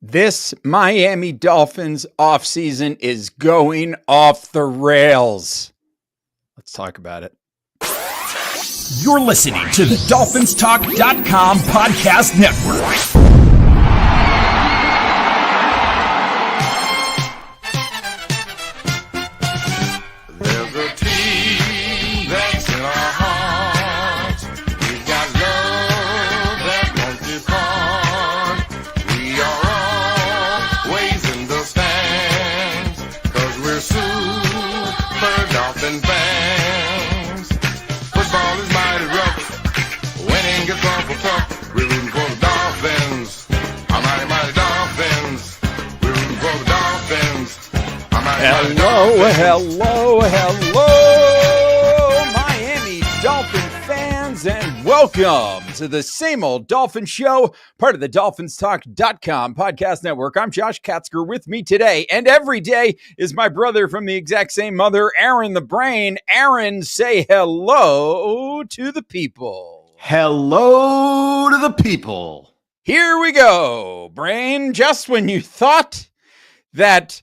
This Miami Dolphins offseason is going off the rails. Let's talk about it. You're listening to the DolphinsTalk.com podcast network. Hello, Miami Dolphin fans, and welcome to the Same Old Dolphin Show, part of the DolphinsTalk.com podcast network. I'm Josh Katzker. With me today and every day is my brother from the exact same mother, Aaron the Brain. Aaron, say hello to the people. Hello to the people. Here we go, Brain. Just when you thought that,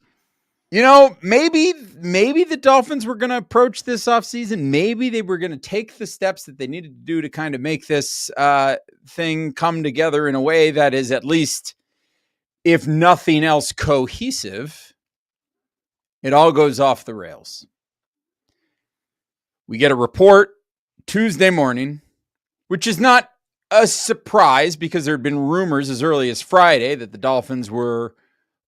you know, maybe the Dolphins were going to approach this offseason. Maybe they were going to take the steps that they needed to do to kind of make this thing come together in a way that is at least, if nothing else, cohesive. It all goes off the rails. We get a report Tuesday morning, which is not a surprise because there had been rumors as early as Friday that the Dolphins were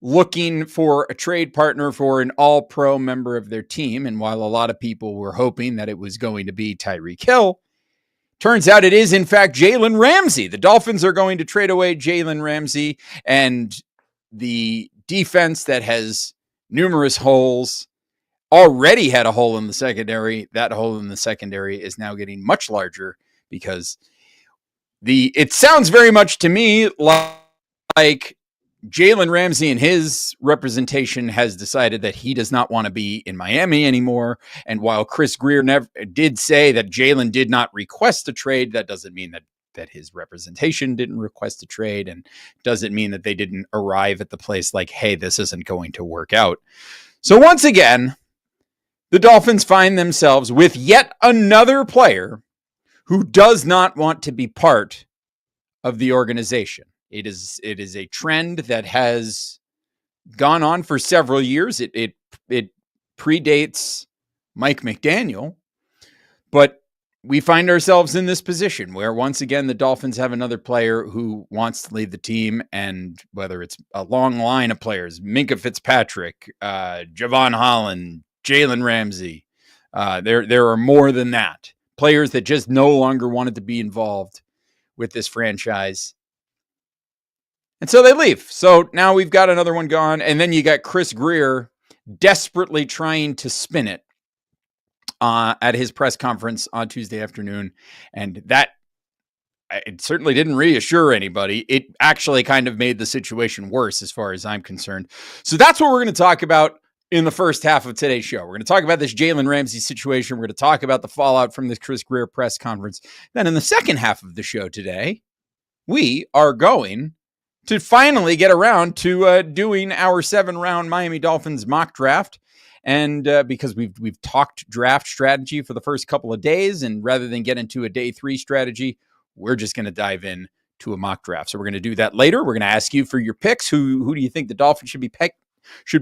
looking for a trade partner for an all-pro member of their team. And while a lot of people were hoping that it was going to be Tyreek Hill, turns out it is, in fact, Jalen Ramsey. The Dolphins are going to trade away Jalen Ramsey, and the defense that has numerous holes already had a hole in the secondary. That hole in the secondary is now getting much larger because it sounds very much to me like Jalen Ramsey and his representation has decided that he does not want to be in Miami anymore. And while Chris Grier did say that Jalen did not request a trade, that doesn't mean that his representation didn't request a trade, and doesn't mean that they didn't arrive at the place like, hey, this isn't going to work out. So once again, the Dolphins find themselves with yet another player who does not want to be part of the organization. It is a trend that has gone on for several years. It predates Mike McDaniel, but we find ourselves in this position where once again the Dolphins have another player who wants to leave the team, and whether it's a long line of players, Minkah Fitzpatrick, Javon Holland, Jalen Ramsey, there are more than that. Players that just no longer wanted to be involved with this franchise. And so they leave. So now we've got another one gone. And then you got Chris Grier desperately trying to spin it at his press conference on Tuesday afternoon. And that, it certainly didn't reassure anybody. It actually kind of made the situation worse as far as I'm concerned. So that's what we're going to talk about in the first half of today's show. We're going to talk about this Jalen Ramsey situation. We're going to talk about the fallout from this Chris Grier press conference. Then in the second half of the show today, we are going to finally get around to doing our 7-round Miami Dolphins mock draft. And because we've talked draft strategy for the first couple of days, and rather than get into a day 3 strategy, we're just going to dive in to a mock draft. So we're going to do that later. We're going to ask you for your picks. Who do you think the Dolphins should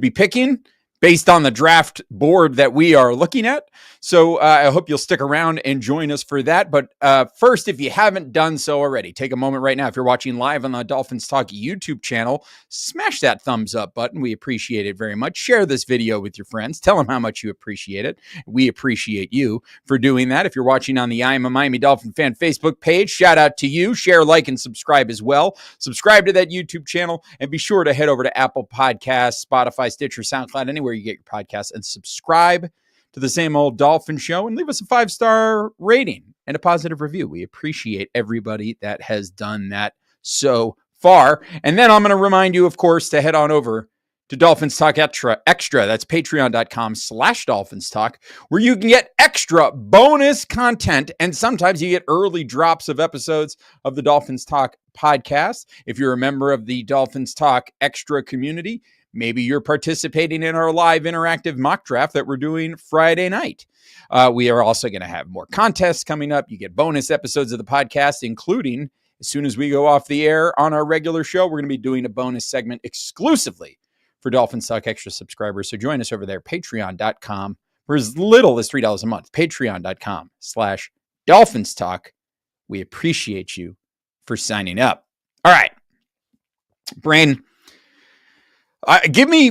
be picking based on the draft board that we are looking at? So I hope you'll stick around and join us for that. But first, if you haven't done so already, take a moment right now. If you're watching live on the Dolphins Talk YouTube channel, smash that thumbs up button. We appreciate it very much. Share this video with your friends. Tell them how much you appreciate it. We appreciate you for doing that. If you're watching on the I Am a Miami Dolphin Fan Facebook page, shout out to you. Share, like, and subscribe as well. Subscribe to that YouTube channel, and be sure to head over to Apple Podcasts, Spotify, Stitcher, SoundCloud, anywhere you get your podcasts, and subscribe to the Same Old Dolphin Show, and leave us a 5-star rating and a positive review. We appreciate everybody that has done that so far. And then I'm going to remind you, of course, to head on over to Dolphins Talk Extra. That's patreon.com/Dolphins Talk, where you can get extra bonus content. And sometimes you get early drops of episodes of the Dolphins Talk podcast. If you're a member of the Dolphins Talk Extra community, maybe you're participating in our live interactive mock draft that we're doing Friday night. We are also going to have more contests coming up. You get bonus episodes of the podcast, including as soon as we go off the air on our regular show, we're going to be doing a bonus segment exclusively for Dolphins Talk Extra subscribers. So join us over there, patreon.com, for as little as $3 a month, patreon.com/Dolphins Talk. We appreciate you for signing up. All right, Brain, give me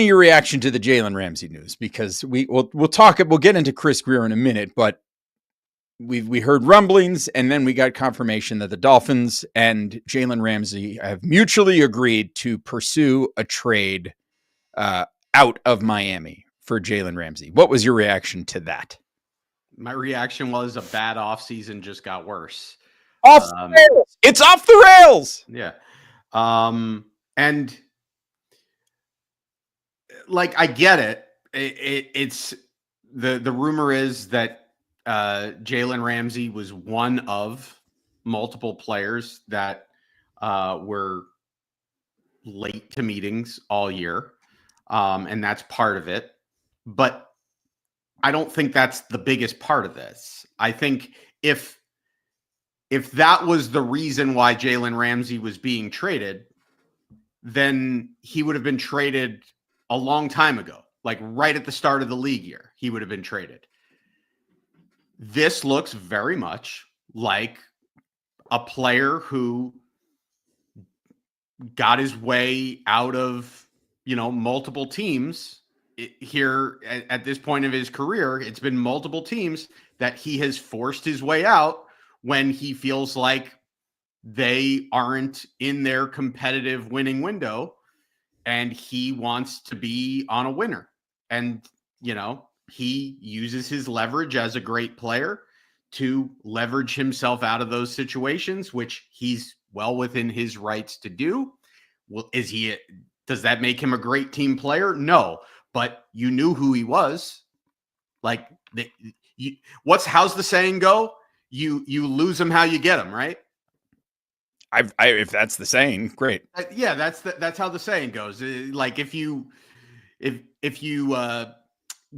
your reaction to the Jalen Ramsey news, because we'll get into Chris Grier in a minute, but we heard rumblings, and then we got confirmation that the Dolphins and Jalen Ramsey have mutually agreed to pursue a trade out of Miami for Jalen Ramsey. What was your reaction to that? My reaction was a bad offseason just got worse. Off the rails. It's off the rails. Yeah. And like, I get it. It's the rumor is that Jalen Ramsey was one of multiple players that were late to meetings all year. And that's part of it. But I don't think that's the biggest part of this. I think if that was the reason why Jalen Ramsey was being traded, then he would have been traded a long time ago. Like right at the start of the league year, he would have been traded. This looks very much like a player who got his way out of, multiple teams here at this point of his career. It's been multiple teams that he has forced his way out when he feels like they aren't in their competitive winning window, and he wants to be on a winner. And, he uses his leverage as a great player to leverage himself out of those situations, which he's well within his rights to do. Well, does that make him a great team player? No, but you knew who he was. Like, how's the saying go? You lose him how you get him, right? If that's the saying, great. Yeah, that's how the saying goes. Like if you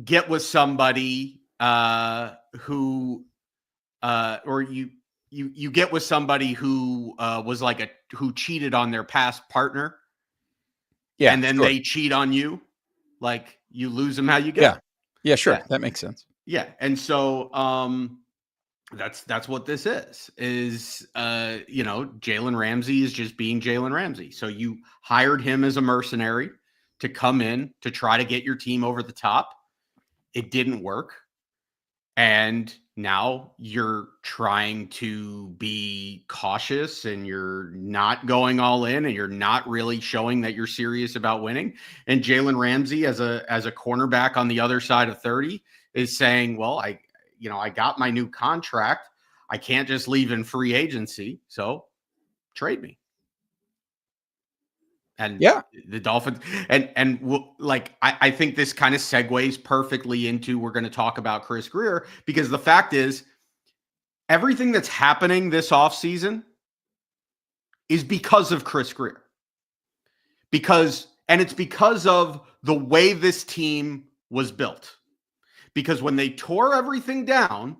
get with somebody who or you get with somebody who was who cheated on their past partner, yeah, and then sure. they cheat on you, like you lose them how you get them. Yeah, sure. Yeah. That makes sense. Yeah, and so that's what this is Jalen Ramsey is just being Jalen Ramsey. So you hired him as a mercenary to come in to try to get your team over the top. It didn't work. And now you're trying to be cautious, and you're not going all in, and you're not really showing that you're serious about winning. And Jalen Ramsey as a cornerback on the other side of 30 is saying, well, I got my new contract. I can't just leave in free agency. So trade me. And yeah, the Dolphins I think this kind of segues perfectly into, we're going to talk about Chris Grier, because the fact is everything that's happening this offseason is because of Chris Grier. It's because of the way this team was built. Because when they tore everything down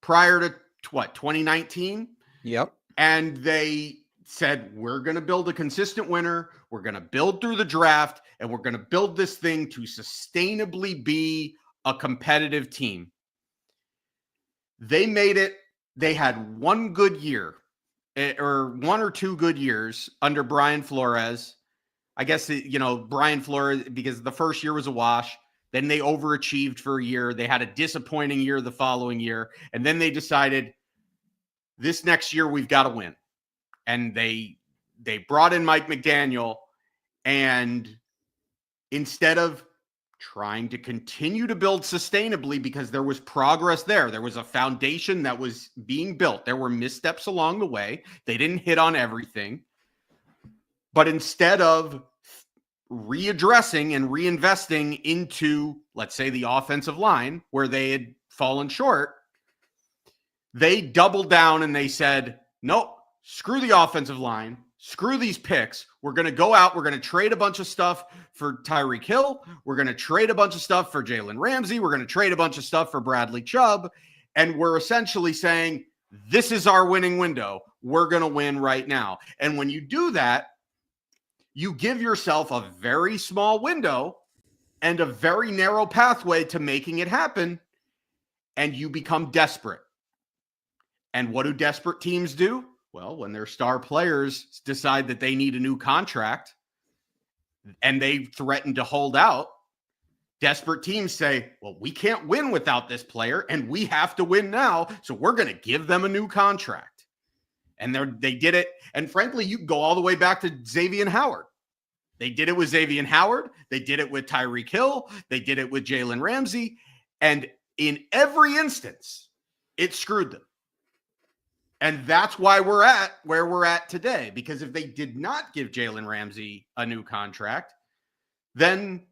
prior to 2019, yep, and they said, we're going to build a consistent winner, we're going to build through the draft, and we're going to build this thing to sustainably be a competitive team. They made it. They had one good year, or one or two good years under Brian Flores. I guess, Brian Flores, because the first year was a wash. Then they overachieved for a year. They had a disappointing year the following year. And then they decided, this next year we've got to win. And they brought in Mike McDaniel, and instead of trying to continue to build sustainably, because there was progress there was a foundation that was being built. There were missteps along the way. They didn't hit on everything. But instead of readdressing and reinvesting into, let's say, the offensive line where they had fallen short, they doubled down and they said, nope, screw the offensive line, screw these picks. We're going to go out. We're going to trade a bunch of stuff for Tyreek Hill. We're going to trade a bunch of stuff for Jalen Ramsey. We're going to trade a bunch of stuff for Bradley Chubb. And we're essentially saying, this is our winning window. We're going to win right now. And when you do that, you give yourself a very small window and a very narrow pathway to making it happen. And you become desperate. And what do desperate teams do? Well, when their star players decide that they need a new contract and they threaten to hold out, desperate teams say, well, we can't win without this player and we have to win now. So we're going to give them a new contract. And they did it. And frankly, you can go all the way back to Xavier Howard. They did it with Xavier Howard. They did it with Tyreek Hill. They did it with Jalen Ramsey. And in every instance, it screwed them. And that's why we're at where we're at today. Because if they did not give Jalen Ramsey a new contract, then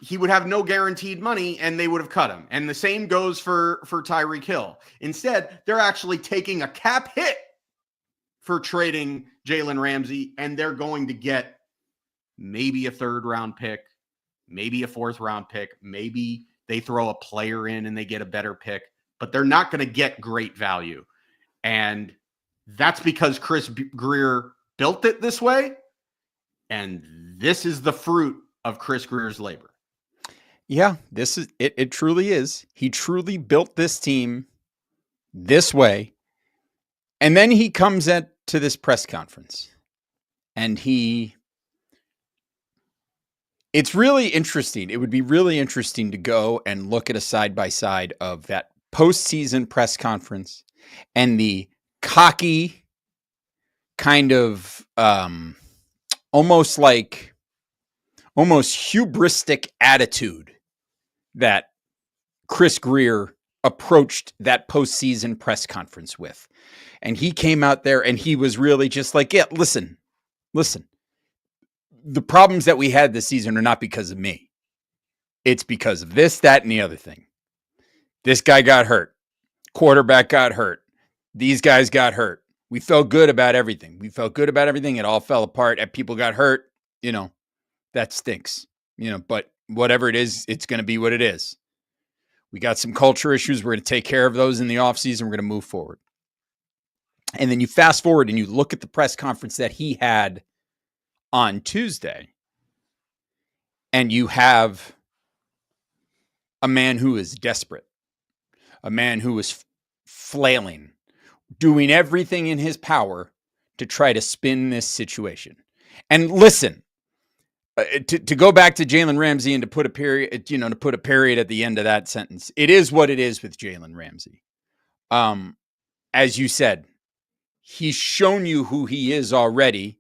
he would have no guaranteed money and they would have cut him. And the same goes for Tyreek Hill. Instead, they're actually taking a cap hit for trading Jalen Ramsey, and they're going to get maybe a 3rd round pick, maybe a 4th round pick, maybe they throw a player in and they get a better pick, but they're not going to get great value. And that's because Chris Grier built it this way. And this is the fruit of Chris Grier's labor. Yeah, this is it. It truly is. He truly built this team this way. And then he comes to this press conference and it's really interesting. It would be really interesting to go and look at a side-by-side of that postseason press conference and the cocky kind of almost hubristic attitude that Chris Grier approached that postseason press conference with. And he came out there and he was really just like, yeah, listen, the problems that we had this season are not because of me. It's because of this, that, and the other thing. This guy got hurt. Quarterback got hurt. These guys got hurt. We felt good about everything. It all fell apart and people got hurt. That stinks, but whatever it is, it's going to be what it is. We got some culture issues. We're going to take care of those in the offseason. We're going to move forward. And then you fast forward and you look at the press conference that he had on Tuesday, and you have a man who is desperate, a man who is flailing, doing everything in his power to try to spin this situation. And listen, to go back to Jalen Ramsey and to put a period, at the end of that sentence, it is what it is with Jalen Ramsey. As you said, he's shown you who he is already.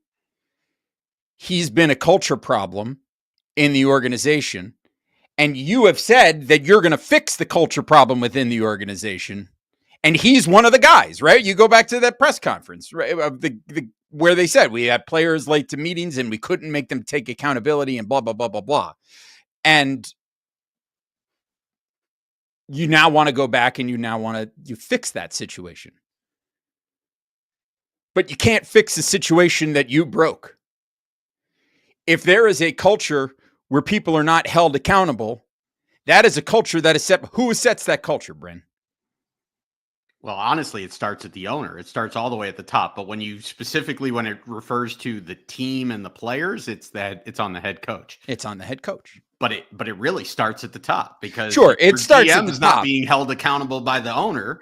He's been a culture problem in the organization. And you have said that you're going to fix the culture problem within the organization. And he's one of the guys, right? You go back to that press conference, right? Where they said we had players late to meetings and we couldn't make them take accountability and blah, blah, blah, blah, blah. And you now want to go back and you fix that situation. But you can't fix the situation that you broke. If there is a culture where people are not held accountable, that is a culture that is set. Who sets that culture, Bryn? Well, honestly, it starts at the owner. It starts all the way at the top. But when it refers to the team and the players, it's on the head coach. It's on the head coach. But it really starts at the top because sure, it starts GM at the is top. Not being held accountable by the owner.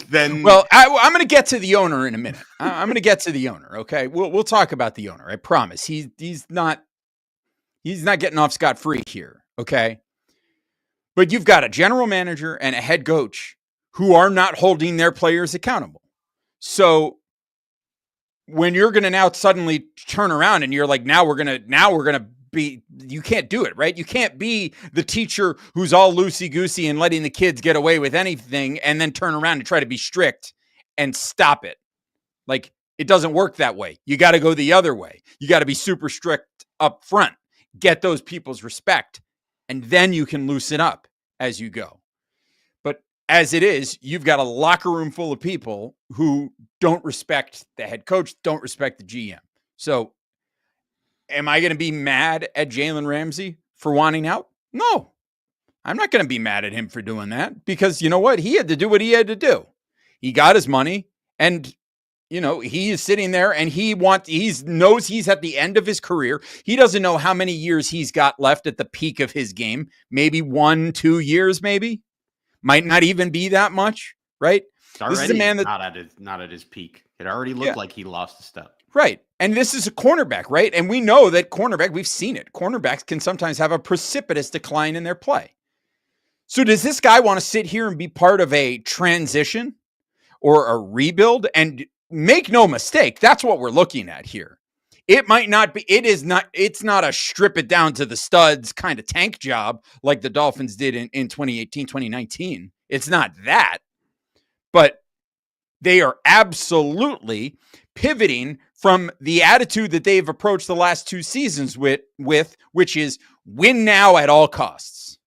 Then I'm going to get to the owner in a minute. I'm going to get to the owner. Okay, we'll talk about the owner. I promise. He's not getting off scot-free here. Okay, but you've got a general manager and a head coach who are not holding their players accountable. So when you're going to now suddenly turn around and you're like, now we're going to be, you can't do it, right? You can't be the teacher who's all loosey-goosey and letting the kids get away with anything and then turn around and try to be strict and stop it. Like, It doesn't work that way. You got to go the other way. You got to be super strict up front, get those people's respect, and then you can loosen up as you go. But as it is, you've got a locker room full of people who don't respect the head coach, don't respect the GM. So am I going to be mad at Jalen Ramsey for wanting out? No, I'm not going to be mad at him for doing that, because you know what? He had to do what he had to do. He got his money, and he is sitting there and he knows he's at the end of his career. He doesn't know how many years he's got left at the peak of his game. Maybe 1-2 years, maybe. Might not even be that much, right? This is a man that not at his peak. It already looked like he lost a step. Right. And this is a cornerback, right? And we know that we've seen it. Cornerbacks can sometimes have a precipitous decline in their play. So does this guy want to sit here and be part of a transition or a rebuild? And make no mistake, that's what we're looking at here. It might not be, it's not a strip it down to the studs kind of tank job like the Dolphins did in 2018, 2019. It's not that, but they are absolutely pivoting from the attitude that they've approached the last 2 seasons with, which is win now at all costs.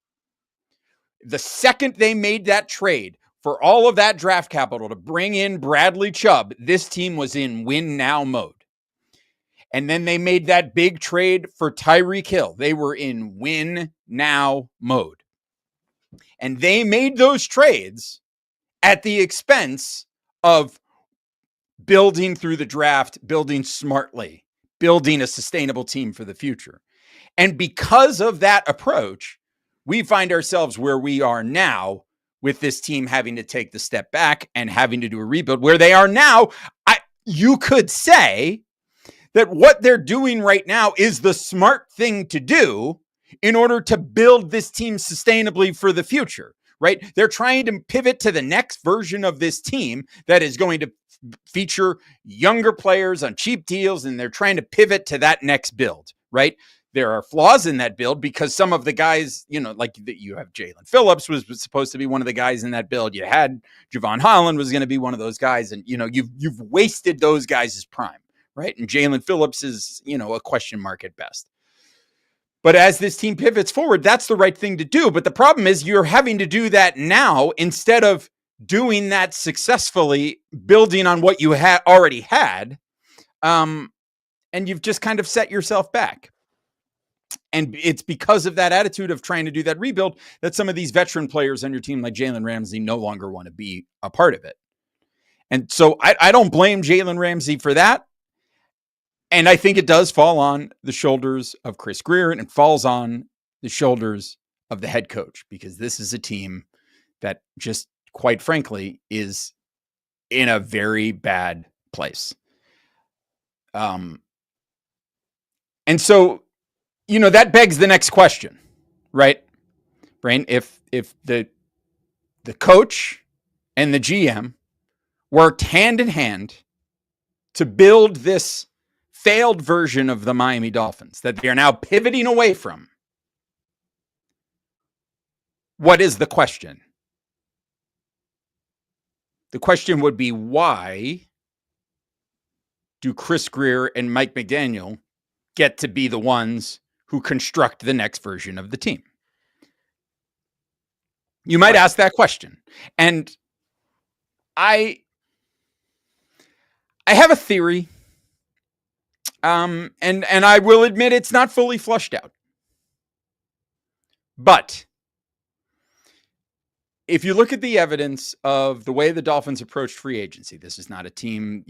The second they made that trade for all of that draft capital to bring in Bradley Chubb, this team was in win now mode. And then they made that big trade for Tyreek Hill. They were in win now mode. And they made those trades at the expense of building through the draft, building smartly, building a sustainable team for the future. And because of that approach, we find ourselves where we are now, with this team having to take the step back and having to do a rebuild. Where they are now, you could say that what they're doing right now is the smart thing to do in order to build this team sustainably for the future, right? They're trying to pivot to the next version of this team that is going to feature younger players on cheap deals, and they're trying to pivot to that next build, right? There are flaws in that build because some of the guys, like you have Jalen Phillips was supposed to be one of the guys in that build. You had Javon Holland was going to be one of those guys. And, you've wasted those guys' prime, right? And Jalen Phillips is, a question mark at best. But as this team pivots forward, that's the right thing to do. But the problem is you're having to do that now instead of doing that successfully, building on what you had already had. And you've just kind of set yourself back. And it's because of that attitude of trying to do that rebuild that some of these veteran players on your team, like Jalen Ramsey, no longer want to be a part of it. And so I don't blame Jalen Ramsey for that. And I think it does fall on the shoulders of Chris Grier, and it falls on the shoulders of the head coach, because this is a team that just, quite frankly, is in a very bad place. And so, that begs the next question, right? Brain, if the coach and the GM worked hand in hand to build this failed version of the Miami Dolphins that they are now pivoting away from, what is the question? The question would be, why do Chris Grier and Mike McDaniel get to be the ones who construct the next version of the team? You might ask that question. And I have a theory. And I will admit it's not fully flushed out. But if you look at the evidence of the way the Dolphins approached free agency, this is not a team,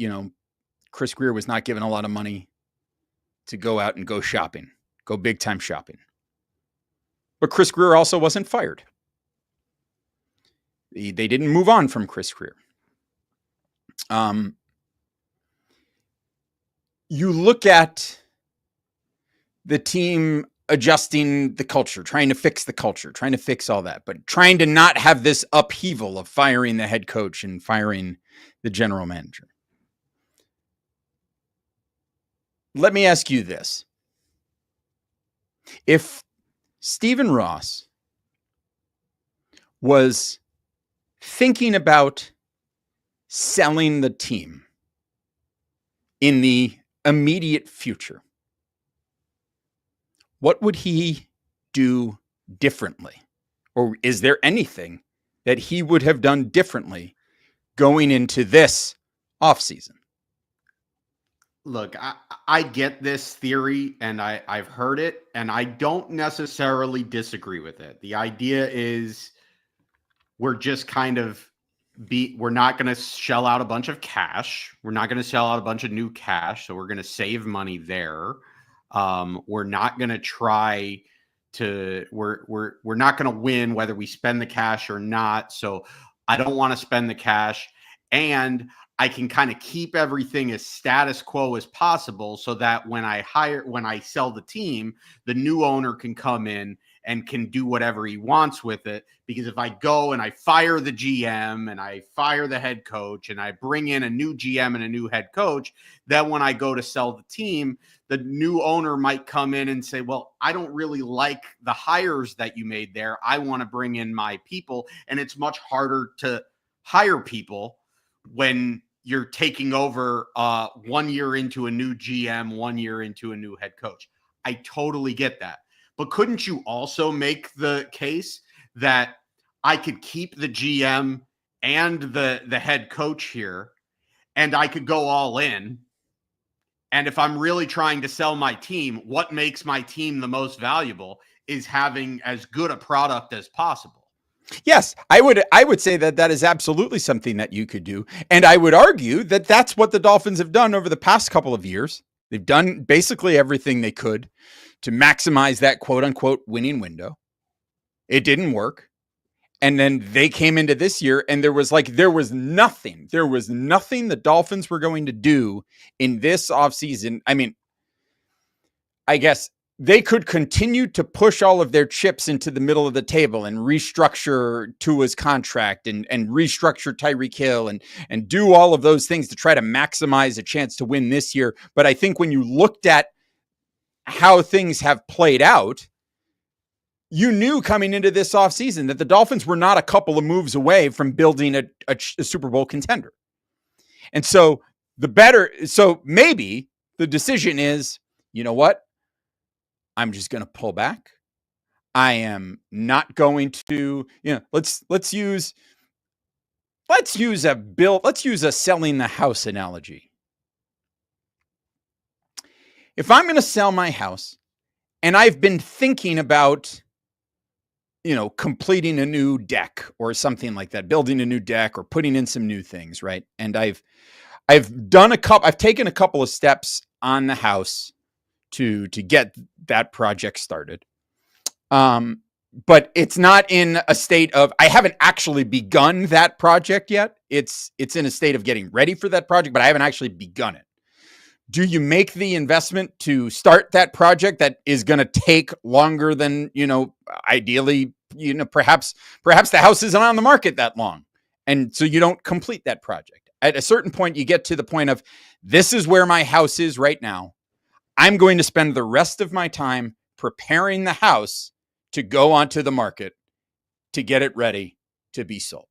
Chris Grier was not given a lot of money to go out and go shopping, go big time shopping. But Chris Grier also wasn't fired. They didn't move on from Chris Grier. You look at the team adjusting the culture, trying to fix the culture, trying to fix all that, but trying to not have this upheaval of firing the head coach and firing the general manager. Let me ask you this. If Stephen Ross was thinking about selling the team in the immediate future, what would he do differently? Or is there anything that he would have done differently going into this offseason? Look, I get this theory and I've heard it, and I don't necessarily disagree with it. The idea is we're just kind of we're not going to shell out a bunch of cash. We're not going to shell out a bunch of new cash. So we're going to save money there. We're not going to try to, we're not going to win whether we spend the cash or not. So I don't want to spend the cash, and I can kind of keep everything as status quo as possible so that when I sell the team, the new owner can come in and can do whatever he wants with it. Because if I go and I fire the GM and I fire the head coach and I bring in a new GM and a new head coach, then when I go to sell the team, the new owner might come in and say, well, I don't really like the hires that you made there. I want to bring in my people. And it's much harder to hire people when you're taking over 1 year into a new GM, 1 year into a new head coach. I totally get that. But couldn't you also make the case that I could keep the GM and the head coach here, and I could go all in? And if I'm really trying to sell my team, what makes my team the most valuable is having as good a product as possible. Yes, I would say that is absolutely something that you could do. And I would argue that that's what the Dolphins have done over the past couple of years. They've done basically everything they could to maximize that quote unquote winning window. It didn't work. And then they came into this year and there was nothing the Dolphins were going to do in this offseason. I mean, I guess they could continue to push all of their chips into the middle of the table and restructure Tua's contract and restructure Tyreek Hill and do all of those things to try to maximize a chance to win this year. But I think when you looked at how things have played out, you knew coming into this offseason that the Dolphins were not a couple of moves away from building a Super Bowl contender. And so maybe the decision is, you know what? I'm just going to pull back. I am not going to, let's use a selling the house analogy. If I'm going to sell my house and I've been thinking about, completing a new deck or something like that, building a new deck or putting in some new things, right? And I've taken a couple of steps on the house to get that project started. But it's not in a state of, I haven't actually begun that project yet. It's in a state of getting ready for that project, but I haven't actually begun it. Do you make the investment to start that project that is going to take longer than, ideally, perhaps the house isn't on the market that long. And so you don't complete that project. At a certain point, you get to the point of, this is where my house is right now. I'm going to spend the rest of my time preparing the house to go onto the market to get it ready to be sold.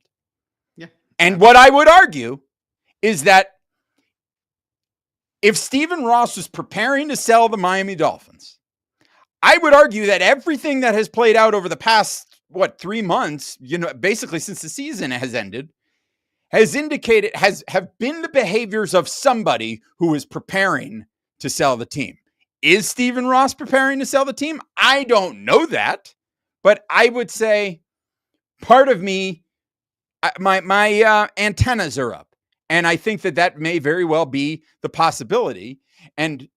Yeah. And what I would argue is that if Stephen Ross was preparing to sell the Miami Dolphins, I would argue that everything that has played out over the past, 3 months, basically since the season has ended, have been the behaviors of somebody who is preparing to sell the team. Is Stephen Ross preparing to sell the team? I don't know that, but I would say part of me, my antennas are up, and I think that may very well be the possibility. And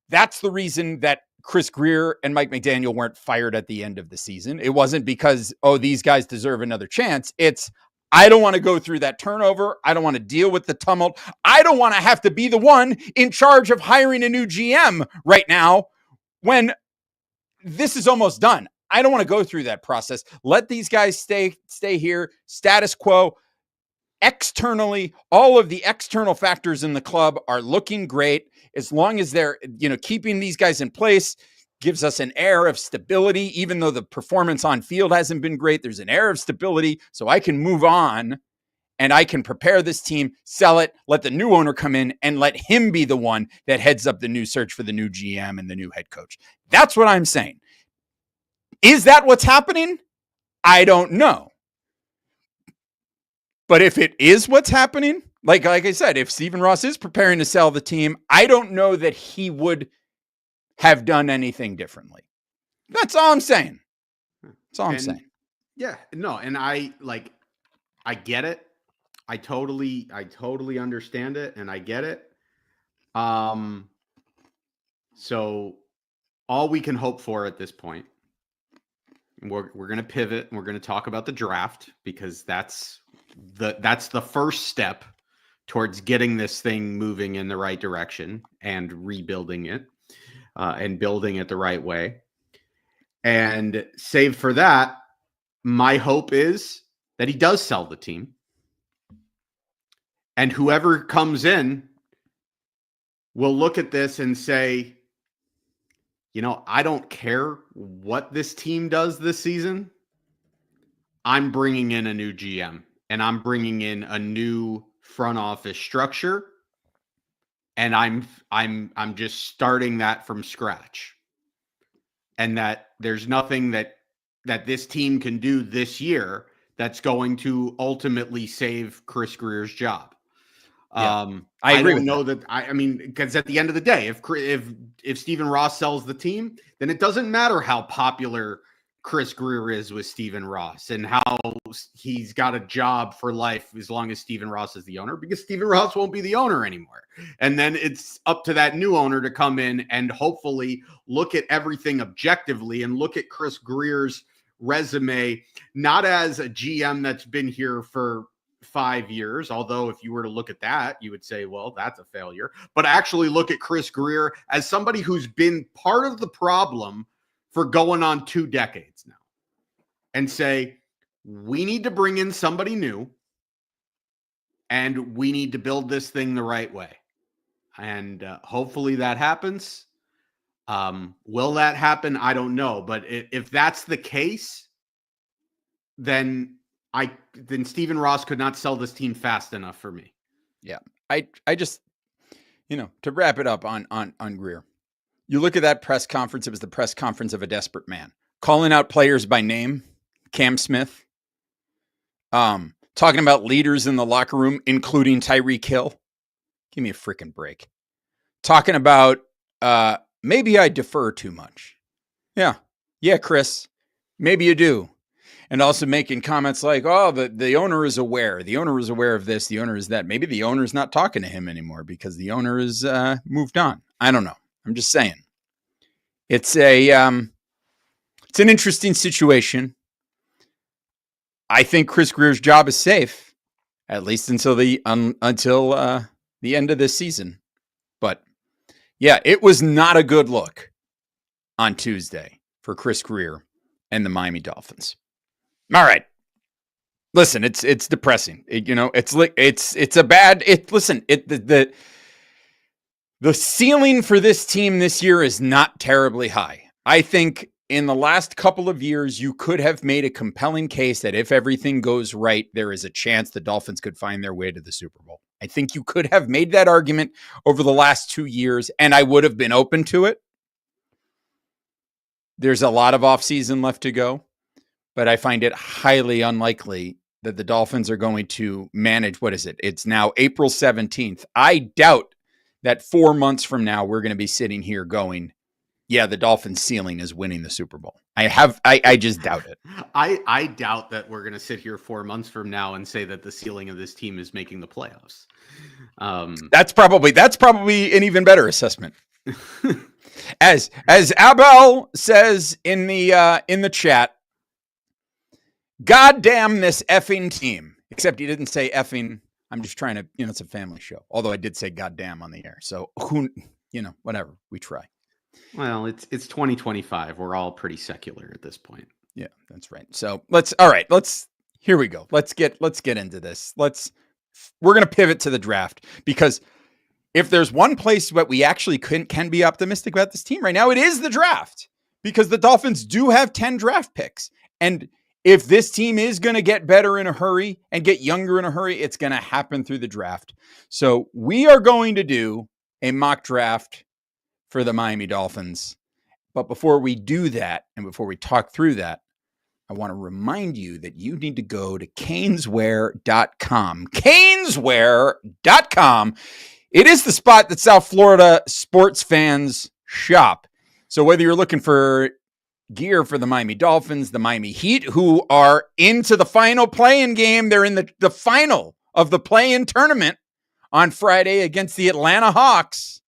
that's the reason that Chris Grier and Mike McDaniel weren't fired at the end of the season. It wasn't because, these guys deserve another chance. It's, I don't want to go through that turnover. I don't want to deal with the tumult. I don't want to have to be the one in charge of hiring a new GM right now when this is almost done. I don't want to go through that process. Let these guys stay here, status quo. Externally, all of the external factors in the club are looking great. As long as they're, keeping these guys in place, gives us an air of stability. Even though the performance on field hasn't been great, there's an air of stability, so I can move on and I can prepare this team, sell it, let the new owner come in, and let him be the one that heads up the new search for the new GM and the new head coach. That's what I'm saying. Is that what's happening? I don't know. But if it is what's happening, like I said, if Stephen Ross is preparing to sell the team, I don't know that he would have done anything differently. That's all I'm saying. That's all I'm saying. Yeah, no, and I get it. I totally understand it, and I get it. So all we can hope for at this point, we're going to pivot and we're going to talk about the draft, because that's the first step towards getting this thing moving in the right direction and rebuilding it and building it the right way. And save for that, my hope is that he does sell the team. And whoever comes in will look at this and say, I don't care what this team does this season. I'm bringing in a new GM, and I'm bringing in a new front office structure, and I'm just starting that from scratch. And that there's nothing that this team can do this year that's going to ultimately save Chris Grier's job. Yeah, I agree don't know that. I mean, because at the end of the day, if Stephen Ross sells the team, then it doesn't matter how popular Chris Grier is with Stephen Ross and how he's got a job for life as long as Stephen Ross is the owner, because Stephen Ross won't be the owner anymore. And then it's up to that new owner to come in and hopefully look at everything objectively and look at Chris Grier's resume, not as a GM that's been here for 5 years, although if you were to look at that, you would say, well, that's a failure, but actually look at Chris Grier as somebody who's been part of the problem for going on 2 decades now, and say, we need to bring in somebody new and we need to build this thing the right way. And hopefully that happens. Will that happen? I don't know. But if that's the case, then Stephen Ross could not sell this team fast enough for me. Yeah. I just, to wrap it up on Grier, you look at that press conference, it was the press conference of a desperate man, calling out players by name, Cam Smith, talking about leaders in the locker room, including Tyreek Hill. Give me a freaking break. Talking about, maybe I defer too much. Yeah, Chris, maybe you do. And also making comments like, oh, the owner is aware. The owner is aware of this. The owner is that. Maybe the owner is not talking to him anymore because the owner is moved on. I don't know. I'm just saying. It's an interesting situation. I think Chris Grier's job is safe, at least until the end of this season. But yeah, it was not a good look on Tuesday for Chris Grier and the Miami Dolphins. All right. Listen, it's depressing. The ceiling for this team this year is not terribly high. I think in the last couple of years, you could have made a compelling case that if everything goes right, there is a chance the Dolphins could find their way to the Super Bowl. I think you could have made that argument over the last 2 years, and I would have been open to it. There's a lot of offseason left to go, but I find it highly unlikely that the Dolphins are going to manage. What is it? It's now April 17th. I doubt that 4 months from now, we're going to be sitting here going, yeah, the Dolphins' ceiling is winning the Super Bowl. I just doubt it. I doubt that we're going to sit here 4 months from now and say that the ceiling of this team is making the playoffs. That's probably an even better assessment. As Abel says in the chat, God damn this effing team. Except he didn't say effing. I'm just trying to, it's a family show. Although I did say goddamn on the air. So whatever, we try. Well, it's 2025. We're all pretty secular at this point. Yeah, that's right. So here we go. Let's get into this. We're going to pivot to the draft, because if there's one place that we actually can be optimistic about this team right now, it is the draft, because the Dolphins do have 10 draft picks. And if this team is going to get better in a hurry and get younger in a hurry, it's going to happen through the draft. So we are going to do a mock draft for the Miami Dolphins. But before we do that, and before we talk through that, I want to remind you that you need to go to caneswear.com. Caneswear.com. It is the spot that South Florida sports fans shop. So whether you're looking for gear for the Miami Dolphins, the Miami Heat, who are into the final play-in game, they're in the final of the play-in tournament on Friday against the Atlanta Hawks.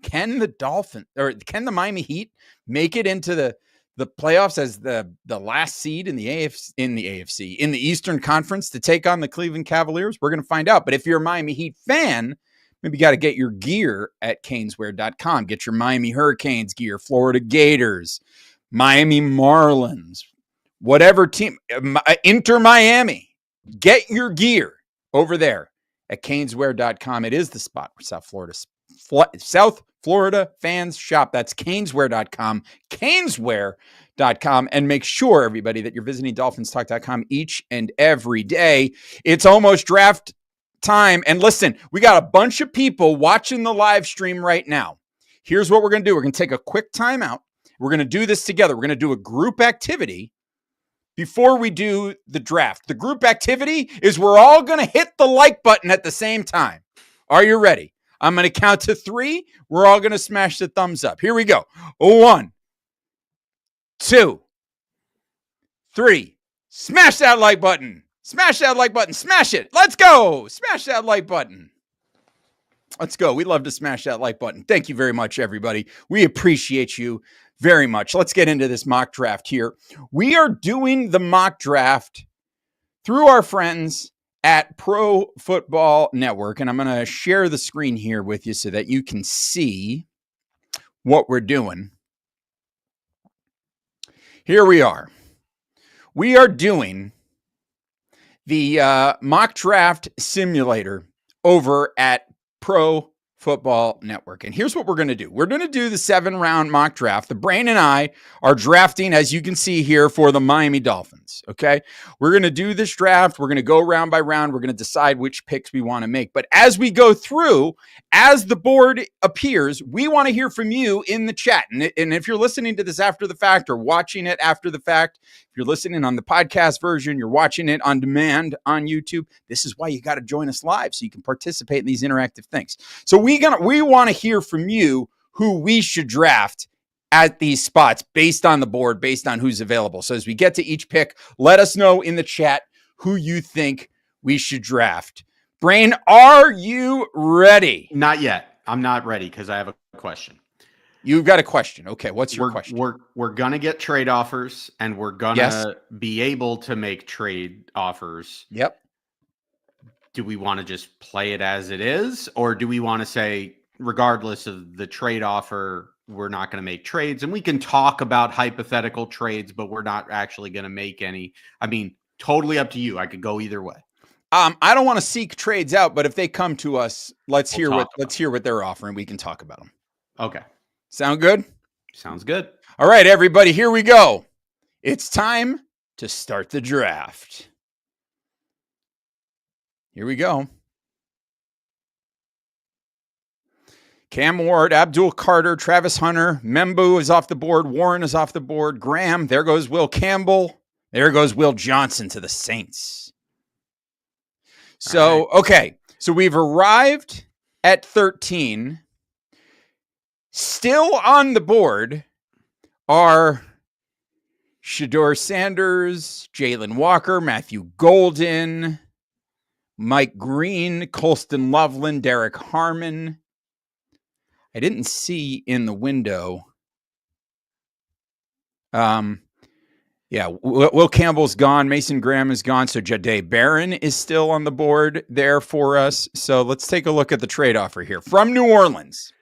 Can the Miami Heat make it into the playoffs as the last seed in the Eastern Conference to take on the Cleveland Cavaliers? We're going to find out. But if you're a Miami Heat fan, maybe you got to get your gear at caneswear.com. Get your Miami Hurricanes gear, Florida Gators, Miami Marlins, whatever team, Inter Miami. Get your gear over there at caneswear.com. It is the spot where South Florida fans shop. That's caneswear.com, caneswear.com. And make sure, everybody, that you're visiting DolphinsTalk.com each and every day. It's almost draft time. And listen, we got a bunch of people watching the live stream right now. Here's what we're going to do. We're going to take a quick timeout. We're going to do this together. We're going to do a group activity before we do the draft. The group activity is we're all going to hit the like button at the same time. Are you ready? I'm going to count to 3. We're all going to smash the thumbs up. Here we go. 1, 2, 3. Smash that like button. Smash that like button. Smash it. Let's go. Smash that like button. Let's go. We love to smash that like button. Thank you very much, everybody. We appreciate you very much. Let's get into this mock draft here. We are doing the mock draft through our friends at Pro Football Network, and I'm going to share the screen here with you so that you can see what we're doing. Here we are. We are doing the mock draft simulator over at Pro Football Network. And here's what we're going to do. We're going to do the 7-round mock draft. The Brain and I are drafting, as you can see here, for the Miami Dolphins. Okay. We're going to do this draft. We're going to go round by round. We're going to decide which picks we want to make. But as we go through, as the board appears, we want to hear from you in the chat. And if you're listening to this after the fact or watching it after the fact, if you're listening on the podcast version, you're watching it on demand on YouTube, this is why you got to join us live so you can participate in these interactive things. So we want to hear from you who we should draft at these spots based on the board, based on who's available. So as we get to each pick, let us know in the chat who you think we should draft. Brain, are you ready? Not yet. I'm not ready because I have a question. You've got a question. Okay, what's your question? We're going to get trade offers, and we're going to be able to make trade offers. Yep. Do we want to just play it as it is, or do we want to say, regardless of the trade offer, we're not going to make trades? And we can talk about hypothetical trades, but we're not actually going to make any. I mean, totally up to you. I could go either way. I don't want to seek trades out, but if they come to us, let's hear what they're offering. We can talk about them. Okay. Sound good? Sounds good. All right, everybody, here we go. It's time to start the draft. Here we go. Cam Ward, Abdul Carter, Travis Hunter, Membu is off the board. Warren is off the board. Graham, there goes Will Campbell. There goes Will Johnson to the Saints. So, okay. So we've arrived at 13. Still on the board are Shedeur Sanders, Jalen Walker, Matthew Golden, Mike Green, Colston Loveland, Derek Harmon. I didn't see in the window. Will Campbell's gone. Mason Graham is gone. So Jahdae Barron is still on the board there for us. So let's take a look at the trade offer here. From New Orleans,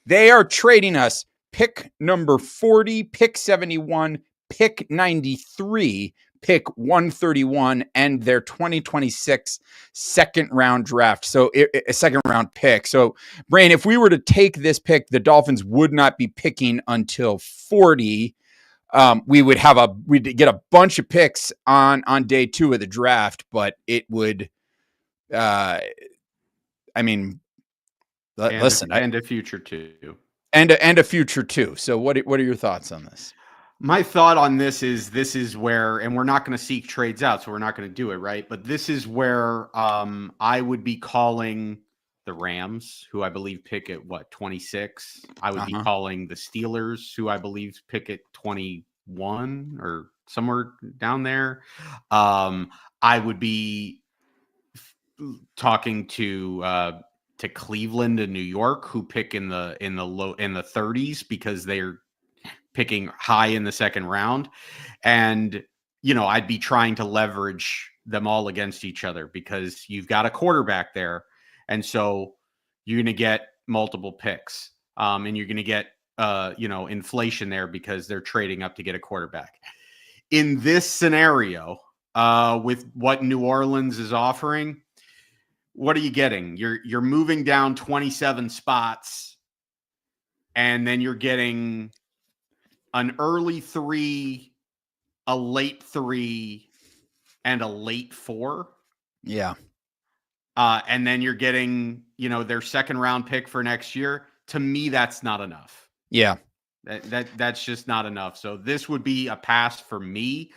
they are trading us pick number 40, pick 71, pick 93, pick 131, and their 2026 second round draft. So a second round pick. So Brain, if we were to take this pick, the Dolphins would not be picking until 40. we'd get a bunch of picks on day 2 of the draft, but it would, listen, and a future too. And a future too. So what are your thoughts on this? My thought on this is where, and we're not going to seek trades out, so we're not going to do it, right? But this is where I would be calling the Rams, who I believe pick at 26. I would be calling the Steelers, who I believe pick at 21 or somewhere down there. I would be talking to Cleveland and New York, who pick in the 30s because they're picking high in the second round. And, I'd be trying to leverage them all against each other because you've got a quarterback there. And so you're going to get multiple picks and you're going to get, inflation there because they're trading up to get a quarterback. In this scenario, with what New Orleans is offering, what are you getting? You're moving down 27 spots, and then you're getting an early 3, a late 3, and a late 4. Yeah. And then you're getting, their second round pick for next year. To me, that's not enough. Yeah. That's just not enough. So this would be a pass for me.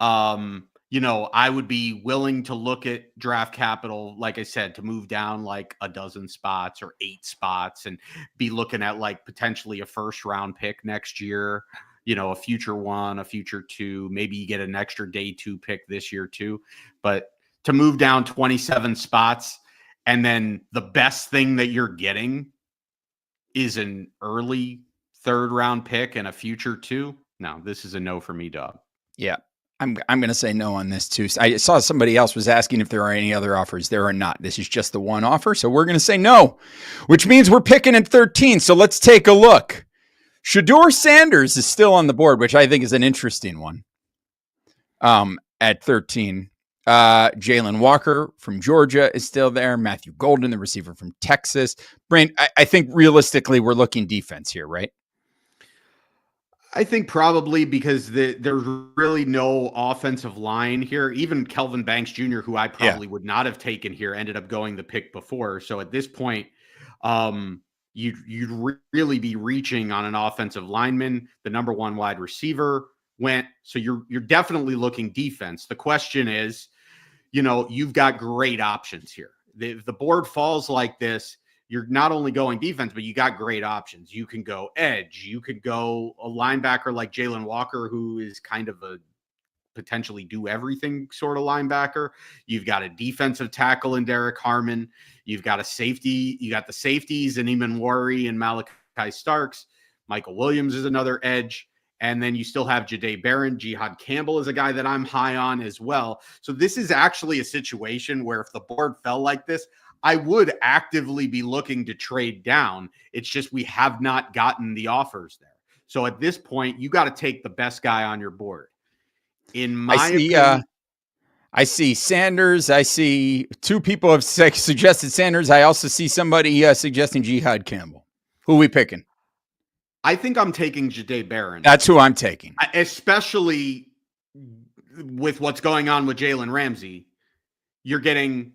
I would be willing to look at draft capital, like I said, to move down like a dozen spots or 8 spots and be looking at like potentially a first round pick next year, a future 1, a future 2, maybe you get an extra day 2 pick this year too. But to move down 27 spots and then the best thing that you're getting is an early 3rd round pick and a future 2. No, this is a no for me, dog. Yeah. I'm going to say no on this too. I saw somebody else was asking if there are any other offers. There are not. This is just the one offer. So we're going to say no, which means we're picking at 13. So let's take a look. Shedeur Sanders is still on the board, which I think is an interesting one. At 13, Jalen Walker from Georgia is still there. Matthew Golden, the receiver from Texas. Brain, I think realistically we're looking defense here, right? I think probably because there's really no offensive line here. Even Kelvin Banks Jr., who I probably would not have taken here, ended up going the pick before. So at this point, you'd really be reaching on an offensive lineman. The number 1 wide receiver went. So you're definitely looking defense. The question is, you've got great options here. If the board falls like this, you're not only going defense, but you got great options. You can go edge. You could go a linebacker like Jalen Walker, who is kind of a potentially do everything sort of linebacker. You've got a defensive tackle in Derek Harmon. You've got a safety. You got the safeties and Eamon Worry and Malachi Starks. Michael Williams is another edge. And then you still have Jahdae Barron. Jihad Campbell is a guy that I'm high on as well. So this is actually a situation where if the board fell like this, I would actively be looking to trade down. It's just we have not gotten the offers there. So at this point, you got to take the best guy on your board. In my opinion, I see Sanders. I see 2 people have suggested Sanders. I also see somebody suggesting Jihad Campbell. Who are we picking? I think I'm taking Jahdae Barron. That's who I'm taking. Especially with what's going on with Jalen Ramsey. You're getting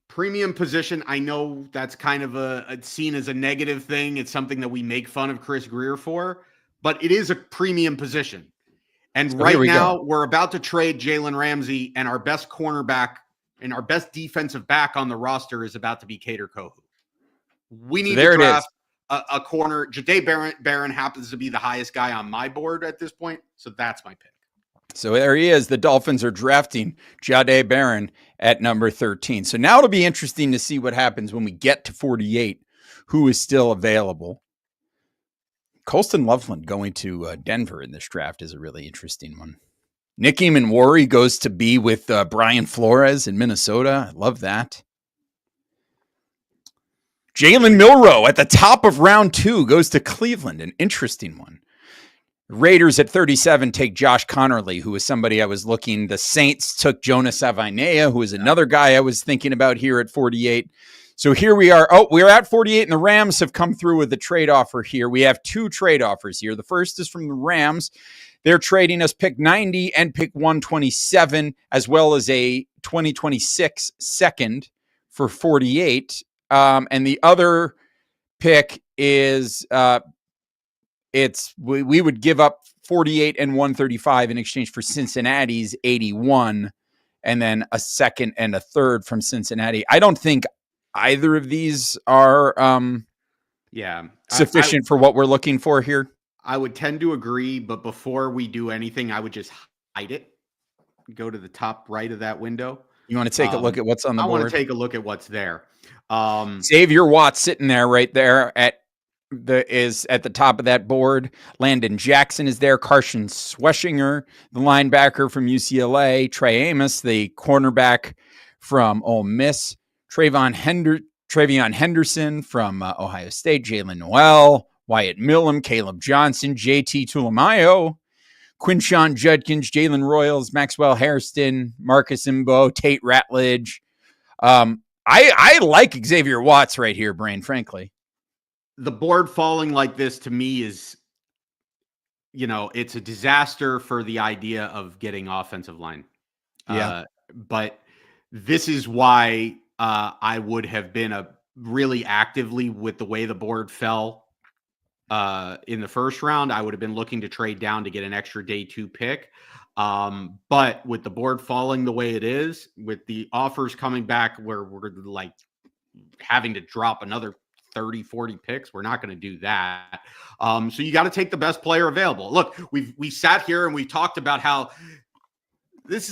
premium position. I know that's kind of seen as a negative thing. It's something that we make fun of Chris Grier for, but it is a premium position. And so right now we're about to trade Jalen Ramsey, and our best cornerback and our best defensive back on the roster is about to be Kader Kohu. We need to draft a corner. Jahdae Barron happens to be the highest guy on my board at this point. So that's my pick. So there he is. The Dolphins are drafting Jahdae Barron at number 13. So now it'll be interesting to see what happens when we get to 48, who is still available. Colston Loveland going to Denver in this draft is a really interesting one. Nick Eamon goes to be with Brian Flores in Minnesota. I love that. Jalen Milroe at the top of round 2 goes to Cleveland, an interesting one. Raiders at 37 take Josh Connerly, who is somebody I was looking. The Saints took Jonas Avinea, who is another guy I was thinking about here at 48. So here we are. Oh, we're at 48, and the Rams have come through with the trade offer here. We have 2 trade offers here. The first is from the Rams. They're trading us pick 90 and pick 127, as well as a 2026 second for 48. And the other pick is we would give up 48 and 135 in exchange for Cincinnati's 81, and then a second and a third from Cincinnati. I don't think either of these are sufficient for what we're looking for here. I would tend to agree, but before we do anything, I would just hide it. Go to the top right of that window. You want to take a look at what's on the board? I want to take a look at what's there. Xavier Watts sitting there right there at the top of that board. Landon Jackson is there. Carson Schweschinger, the linebacker from UCLA. Trey Amos, the cornerback from Ole Miss. Travion Henderson from Ohio State. Jalen Noel, Wyatt Millam, Caleb Johnson, JT Tulamayo, Quinshawn Judkins, Jalen Royals, Maxwell Hairston, Marcus Imbo, Tate Ratledge. I like Xavier Watts right here, Brain, frankly. The board falling like this to me is, it's a disaster for the idea of getting offensive line. Yeah. But this is why I would have been really actively with the way the board fell in the first round. I would have been looking to trade down to get an extra day 2 pick. But with the board falling the way it is, with the offers coming back where we're like having to drop another 30, 40 picks, we're not going to do that. So you got to take the best player available. Look, we sat here and we talked about how it's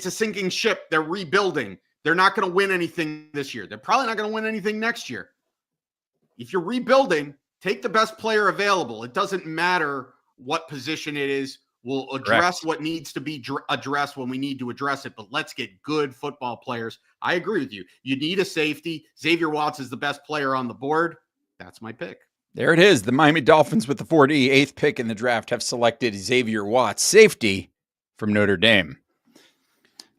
a sinking ship. They're rebuilding. They're not going to win anything this year. They're probably not going to win anything next year. If you're rebuilding, take the best player available. It doesn't matter what position it is. We'll address what needs to be addressed when we need to address it, but let's get good football players. I agree with you. You need a safety. Xavier Watts is the best player on the board. That's my pick. There it is. The Miami Dolphins with the 48th pick in the draft have selected Xavier Watts, safety from Notre Dame.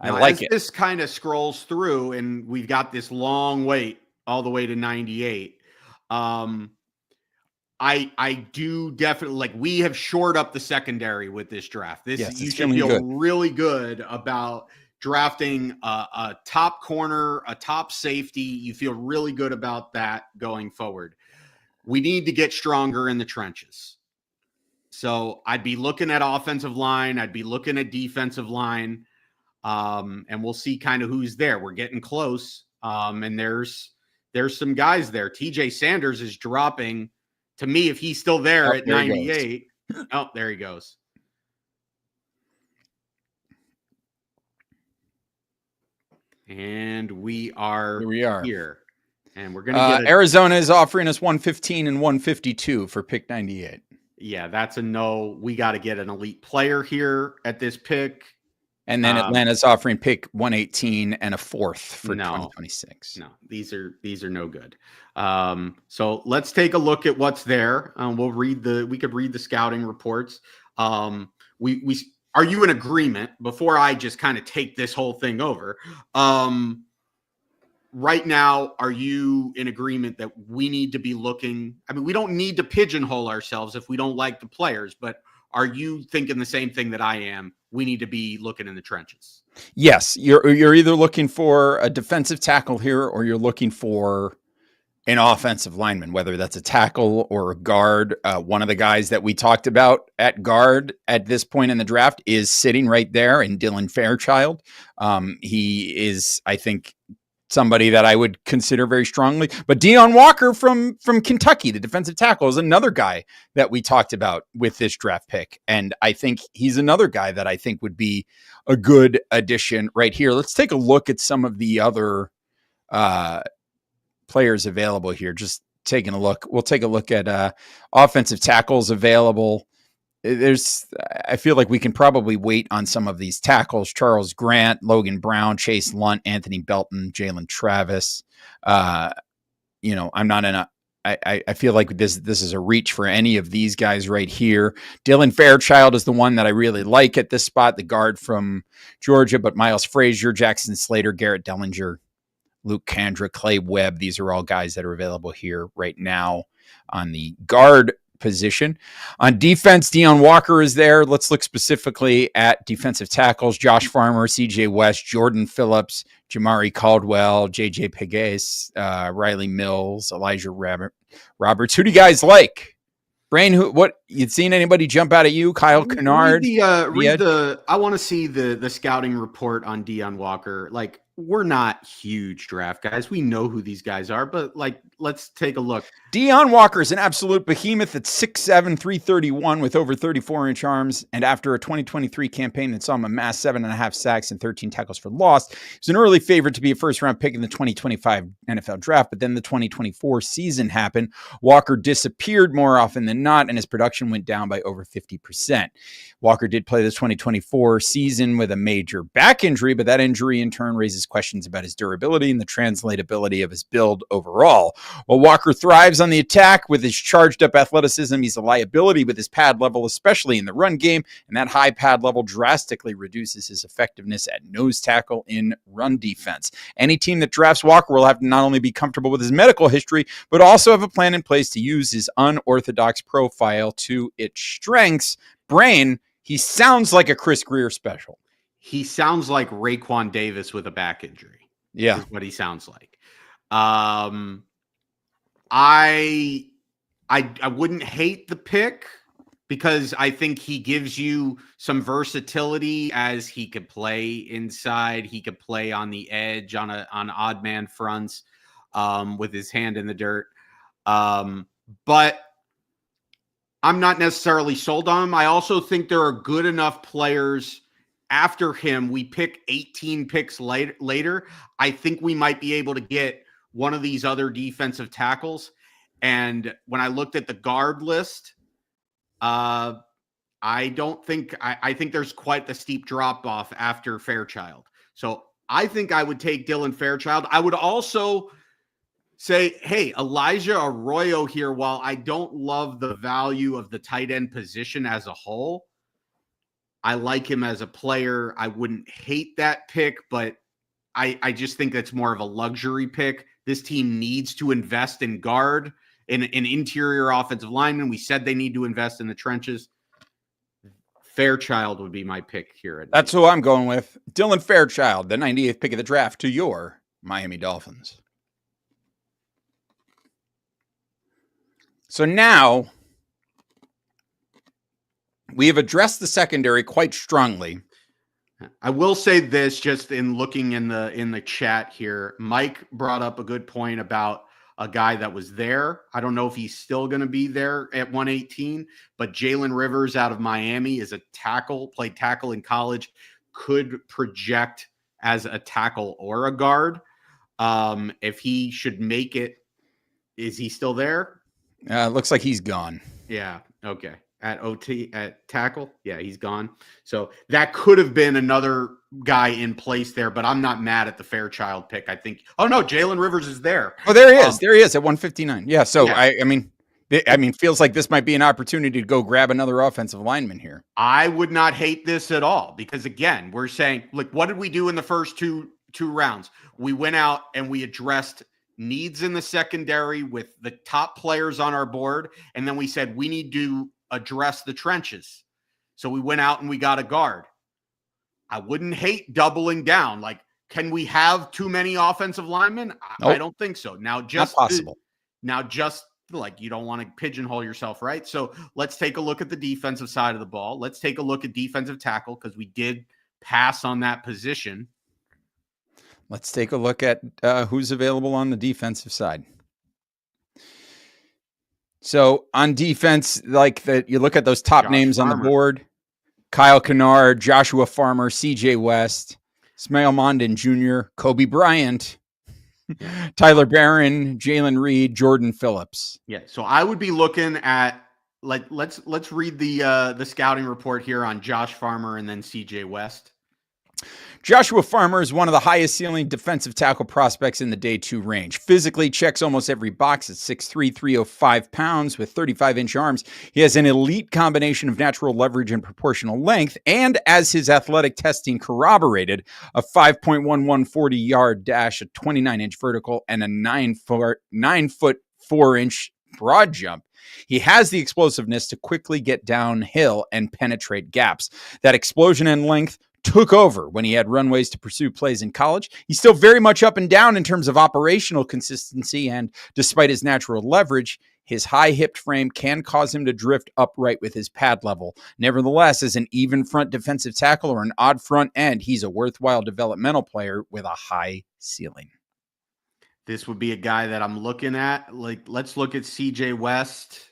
I like it. This kind of scrolls through, and we've got this long wait all the way to 98. I do definitely we have shored up the secondary with this draft. You should feel really good about drafting a top corner, a top safety. You feel really good about that going forward. We need to get stronger in the trenches. So I'd be looking at offensive line. I'd be looking at defensive line. And we'll see kind of who's there. We're getting close. And there's some guys there. TJ Sanders is dropping. To me, if he's still there at 98. Oh, there he goes. And we are here. And we're going to get Arizona is offering us 115 and 152 for pick 98. Yeah, that's a no. We got to get an elite player here at this pick. And then Atlanta's offering pick 118 and a fourth for 2026. No, these are no good. So let's take a look at what's there. We could read the scouting reports. Are you in agreement before I just kind of take this whole thing over? Right now, are you in agreement that we need to be looking? I mean, we don't need to pigeonhole ourselves if we don't like the players, but are you thinking the same thing that I am? We need to be looking in the trenches. Yes, you're either looking for a defensive tackle here or you're looking for an offensive lineman, whether that's a tackle or a guard. One of the guys that we talked about at guard at this point in the draft is sitting right there in Dylan Fairchild. He is, I think, somebody that I would consider very strongly. But Deion Walker from Kentucky, the defensive tackle, is another guy that we talked about with this draft pick. And I think he's another guy that I think would be a good addition right here. Let's take a look at some of the other players available here. Just taking a look. We'll take a look at offensive tackles available. I feel like we can probably wait on some of these tackles. Charles Grant, Logan Brown, Chase Lunt, Anthony Belton, Jalen Travis. I feel like this is a reach for any of these guys right here. Dylan Fairchild is the one that I really like at this spot, the guard from Georgia, but Miles Frazier, Jackson Slater, Garrett Dellinger, Luke Kandra, Clay Webb. These are all guys that are available here right now on the guard position. On defense, Deion Walker is there. Let's look specifically at defensive tackles. Josh Farmer, CJ West, Jordan Phillips, Jamari Caldwell, JJ Pegues, Riley Mills, Elijah Roberts. Who do you guys like? Brain, what you seen anybody jump out at you? Kyle Kennard. I want to see the scouting report on Deion Walker. Like, we're not huge draft guys. We know who these guys are, but like, let's take a look. Deion Walker is an absolute behemoth at 6'7", 331 with over 34-inch arms. And after a 2023 campaign that saw him amass 7.5 sacks and 13 tackles for loss, he's an early favorite to be a first-round pick in the 2025 NFL draft. But then the 2024 season happened. Walker disappeared more often than not, and his production went down by over 50%. Walker did play the 2024 season with a major back injury, but that injury in turn raises questions about his durability and the translatability of his build overall. While Walker thrives on the attack with his charged up athleticism, he's a liability with his pad level, especially in the run game, and that high pad level drastically reduces his effectiveness at nose tackle in run defense. Any team that drafts Walker will have to not only be comfortable with his medical history, but also have a plan in place to use his unorthodox profile to its strengths. Brain, he sounds like a Chris Grier special. He sounds like Raekwon Davis with a back injury. Yeah. Is what he sounds like. I wouldn't hate the pick because I think he gives you some versatility as he could play inside. He could play on the edge on odd man fronts with his hand in the dirt. But I'm not necessarily sold on him. I also think there are good enough players after him. We pick 18 picks later. I think we might be able to get one of these other defensive tackles. And when I looked at the guard list, I think there's quite the steep drop off after Fairchild. So I think I would take Dylan Fairchild. I would also say, hey, Elijah Arroyo here, while I don't love the value of the tight end position as a whole, I like him as a player. I wouldn't hate that pick, but I just think that's more of a luxury pick. This team needs to invest in guard, in an interior offensive lineman. We said they need to invest in the trenches. Fairchild would be my pick here. That's who I'm going with. Dylan Fairchild, the 98th pick of the draft to your Miami Dolphins. So now we have addressed the secondary quite strongly. I will say this, just in looking in the chat here, Mike brought up a good point about a guy that was there. I don't know if he's still going to be there at 118, but Jalen Rivers out of Miami is a tackle, played tackle in college, could project as a tackle or a guard. If he should make it, is he still there? Looks like he's gone. Yeah. Okay. At OT at tackle. Yeah, he's gone. So that could have been another guy in place there, but I'm not mad at the Fairchild pick. I think, oh no, Jalen Rivers is there. Oh, there he is. There he is at 159. Yeah. So yeah. I mean, feels like this might be an opportunity to go grab another offensive lineman here. I would not hate this at all because again, we're saying, like, what did we do in the first two rounds? We went out and we addressed needs in the secondary with the top players on our board. And then we said, we need to address the trenches. So we went out and we got a guard. I wouldn't hate doubling down. Like, can we have too many offensive linemen? Nope. I don't think so. Now, just not possible. Just like, you don't want to pigeonhole yourself, right? So let's take a look at the defensive side of the ball. Let's take a look at defensive tackle because we did pass on that position. Let's take a look at who's available on the defensive side. So on defense, like that, you look at those top names on the board: Kyle Kennard, Joshua Farmer, CJ West, Ismail Mondin Jr., Kobe Bryant, Tyler Barron, Jalen Reed, Jordan Phillips. Yeah. So I would be looking at, like, let's read the scouting report here on Josh Farmer and then CJ West. Joshua Farmer is one of the highest ceiling defensive tackle prospects in the day 2 range. Physically checks almost every box at 6'3", 305 pounds with 35-inch arms. He has an elite combination of natural leverage and proportional length, and as his athletic testing corroborated, a 5.11 40-yard dash, a 29-inch vertical, and a 9 foot 4-inch broad jump. He has the explosiveness to quickly get downhill and penetrate gaps. That explosion and length took over when he had runways to pursue plays in college. He's still very much up and down in terms of operational consistency, and despite his natural leverage, his high-hipped frame can cause him to drift upright with his pad level. Nevertheless, as an even front defensive tackle or an odd front end, he's a worthwhile developmental player with a high ceiling. This would be a guy that I'm looking at. Like, let's look at CJ West.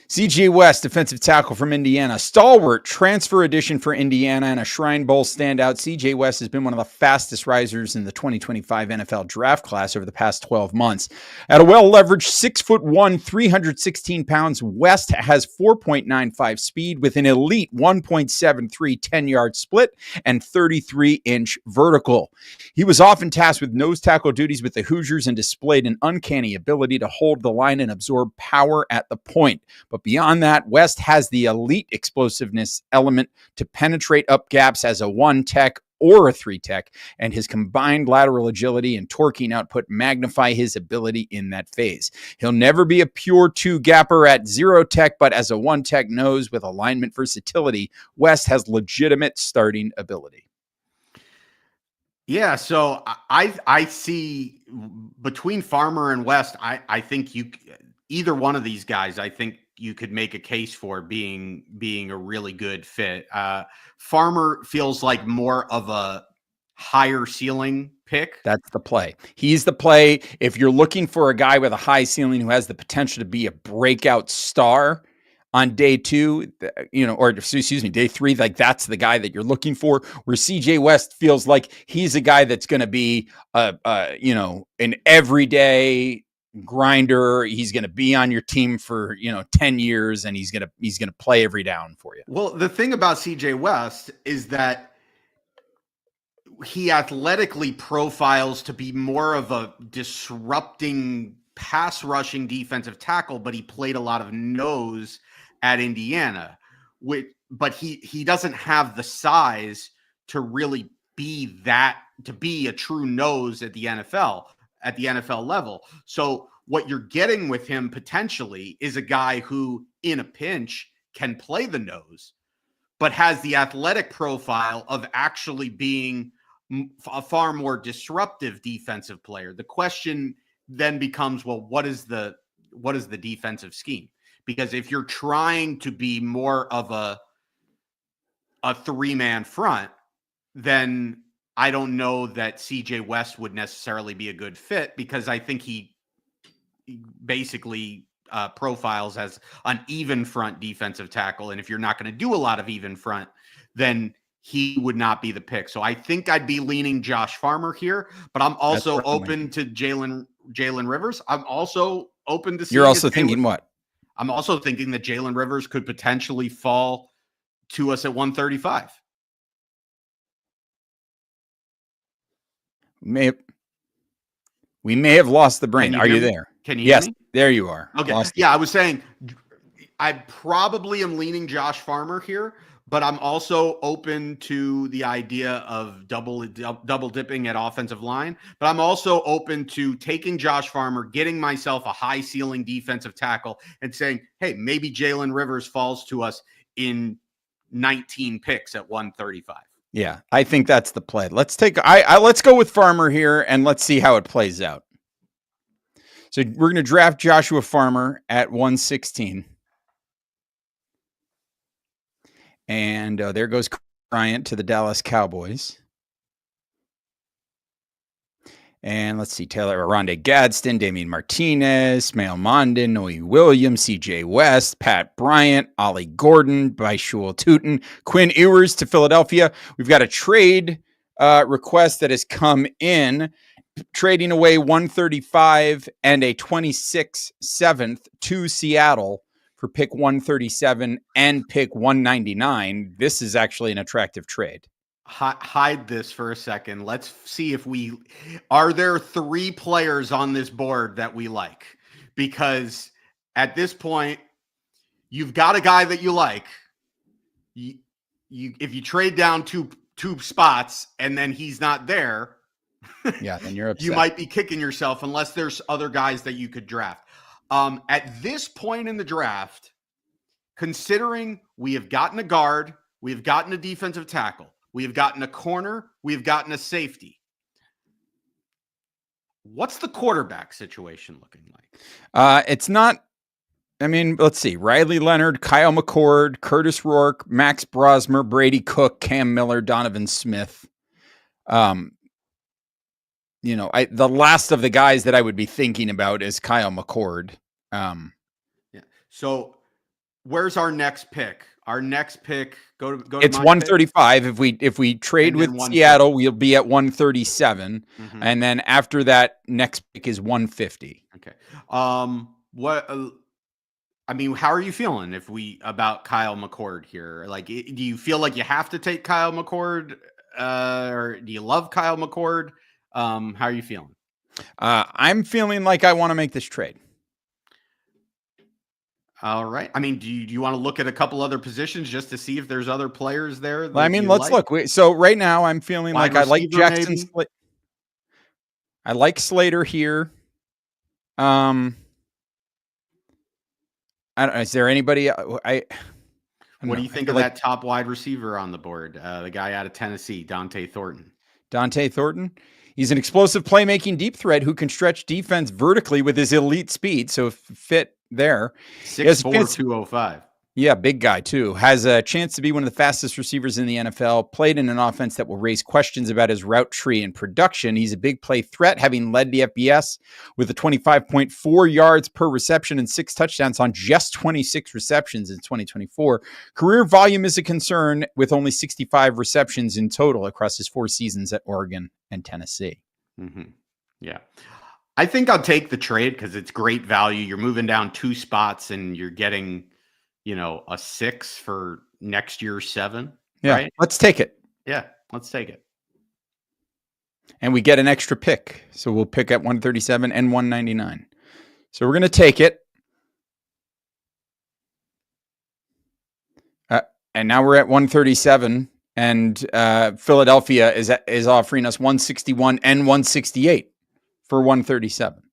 CJ West, defensive tackle from Indiana, stalwart transfer addition for Indiana and a Shrine Bowl standout. CJ West has been one of the fastest risers in the 2025 NFL draft class over the past 12 months. At a well-leveraged 6'1", 316 pounds, West has 4.95 speed with an elite 1.73 10-yard split and 33-inch vertical. He was often tasked with nose tackle duties with the Hoosiers and displayed an uncanny ability to hold the line and absorb power at the point. But beyond that, West has the elite explosiveness element to penetrate up gaps as a 1-tech or a 3-tech, and his combined lateral agility and torquing output magnify his ability in that phase. He'll never be a pure 2-gapper at 0-tech, but as a 1-tech nose with alignment versatility, West has legitimate starting ability. Yeah, so I see between Farmer and West, I think either one of these guys, I think you could make a case for being a really good fit. Farmer feels like more of a higher ceiling pick. That's the play. He's the play. If you're looking for a guy with a high ceiling who has the potential to be a breakout star on day 2, day 3, like that's the guy that you're looking for. Where CJ West feels like he's a guy that's going to be an everyday grinder. He's going to be on your team for 10 years, and he's going to play every down for you. Well, the thing about CJ West is that he athletically profiles to be more of a disrupting pass rushing defensive tackle, but he played a lot of nose at Indiana, but he doesn't have the size to really be a true nose at the NFL level. So what you're getting with him potentially is a guy who in a pinch can play the nose, but has the athletic profile of actually being a far more disruptive defensive player. The question then becomes, well, what is the defensive scheme? Because if you're trying to be more of a 3-man front, then I don't know that CJ West would necessarily be a good fit, because I think he basically profiles as an even front defensive tackle. And if you're not going to do a lot of even front, then he would not be the pick. So I think I'd be leaning Josh Farmer here, but I'm also open to Jalen Rivers. I'm also open to. You're also thinking what? I'm also thinking that Jalen Rivers could potentially fall to us at 135. We may have lost the brain. Are you there? Can you Yes, hear me? There you are. Okay. Lost I was saying I probably am leaning Josh Farmer here, but I'm also open to the idea of double dipping at offensive line. But I'm also open to taking Josh Farmer, getting myself a high ceiling defensive tackle, and saying, hey, maybe Jalen Rivers falls to us in 19 picks at 135. Yeah, I think that's the play. Let's go with Farmer here, and let's see how it plays out. So we're going to draft Joshua Farmer at 116. And there goes Bryant to the Dallas Cowboys. And let's see, Taylor Aronde Gadsden, Damian Martinez, Mail Mondin, Noe Williams, CJ West, Pat Bryant, Ollie Gordon, Baishul Tootin, Quinn Ewers to Philadelphia. We've got a trade request that has come in, trading away 135 and a 26/7 to Seattle for pick 137 and pick 199. This is actually an attractive trade. hide this for a second. Let's see if are there 3 players on this board that we like? Because at this point, you've got a guy that you like. If you trade down two spots and then he's not there, yeah, then you're upset. You might be kicking yourself unless there's other guys that you could draft. At this point in the draft, considering we have gotten a guard, we have gotten a defensive tackle, we have gotten a corner, we have gotten a safety. What's the quarterback situation looking like? It's not. I mean, let's see. Riley Leonard, Kyle McCord, Curtis Rourke, Max Brosmer, Brady Cook, Cam Miller, Donovan Smith. The last of the guys that I would be thinking about is Kyle McCord. Yeah. So where's our next pick? Our next pick, go to it's 135. Pick. If we trade with Seattle, we'll be at 137. Mm-hmm. And then after that, next pick is 150. Okay. How are you feeling about Kyle McCord here? Like, do you feel like you have to take Kyle McCord, or do you love Kyle McCord? How are you feeling? I'm feeling like I want to make this trade. All right. I mean, do you want to look at a couple other positions just to see if there's other players there? Let's look. So right now I'm feeling like I like Jackson. I like Slater here. I don't know. Is there anybody? What do you think of that top wide receiver on the board? The guy out of Tennessee, Dante Thornton. He's an explosive playmaking deep threat who can stretch defense vertically with his elite speed. So fit there. 6'4", 205. Yeah, big guy too. Has a chance to be one of the fastest receivers in the NFL. Played in an offense that will raise questions about his route tree and production. He's a big play threat, having led the FBS with a 25.4 yards per reception and 6 touchdowns on just 26 receptions in 2024. Career volume is a concern with only 65 receptions in total across his 4 seasons at Oregon and Tennessee. Mm-hmm. Yeah. I think I'll take the trade because it's great value. You're moving down 2 spots and you're getting a 6 for next year's 7. Yeah. Right? Let's take it. Yeah. Let's take it. And we get an extra pick. So we'll pick at 137 and 199. So we're going to take it. And now we're at 137 and Philadelphia is offering us 161 and 168 for 137.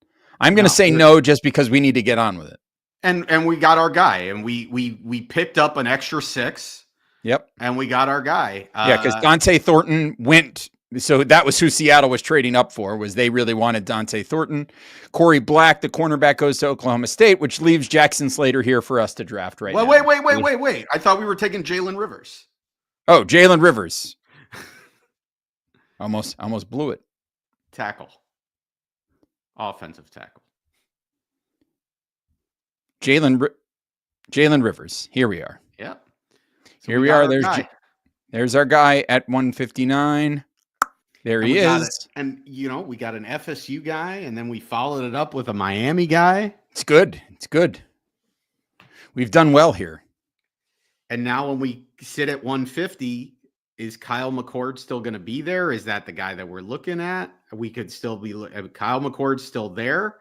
I'm going to say no just because we need to get on with it. And we got our guy, and we picked up an extra 6. Yep. And we got our guy. Because Dante Thornton went. So that was who Seattle was trading up for, was they really wanted Dante Thornton. Corey Black, the cornerback, goes to Oklahoma State, which leaves Jackson Slater here for us to draft now. Wait. I thought we were taking Jalen Rivers. Oh, Jalen Rivers. Almost blew it. Tackle. Offensive tackle. Jalen Rivers. Here we are. Yeah. So here we are. There's our guy at 159. There he is. And we got an FSU guy, and then we followed it up with a Miami guy. It's good. We've done well here. And now when we sit at 150, is Kyle McCord still going to be there? Is that the guy that we're looking at? We could still be Kyle McCord's still there.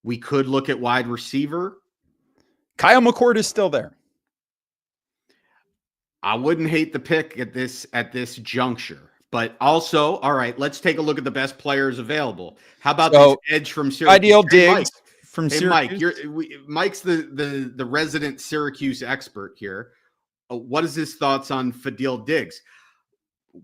We could look at wide receiver. Kyle McCord is still there. I wouldn't hate the pick at this juncture, but also, all right, let's take a look at the best players available. How about this edge from Syracuse? Ideal Diggs from Syracuse. Mike, Mike's the resident Syracuse expert here. What is his thoughts on Fadil Diggs?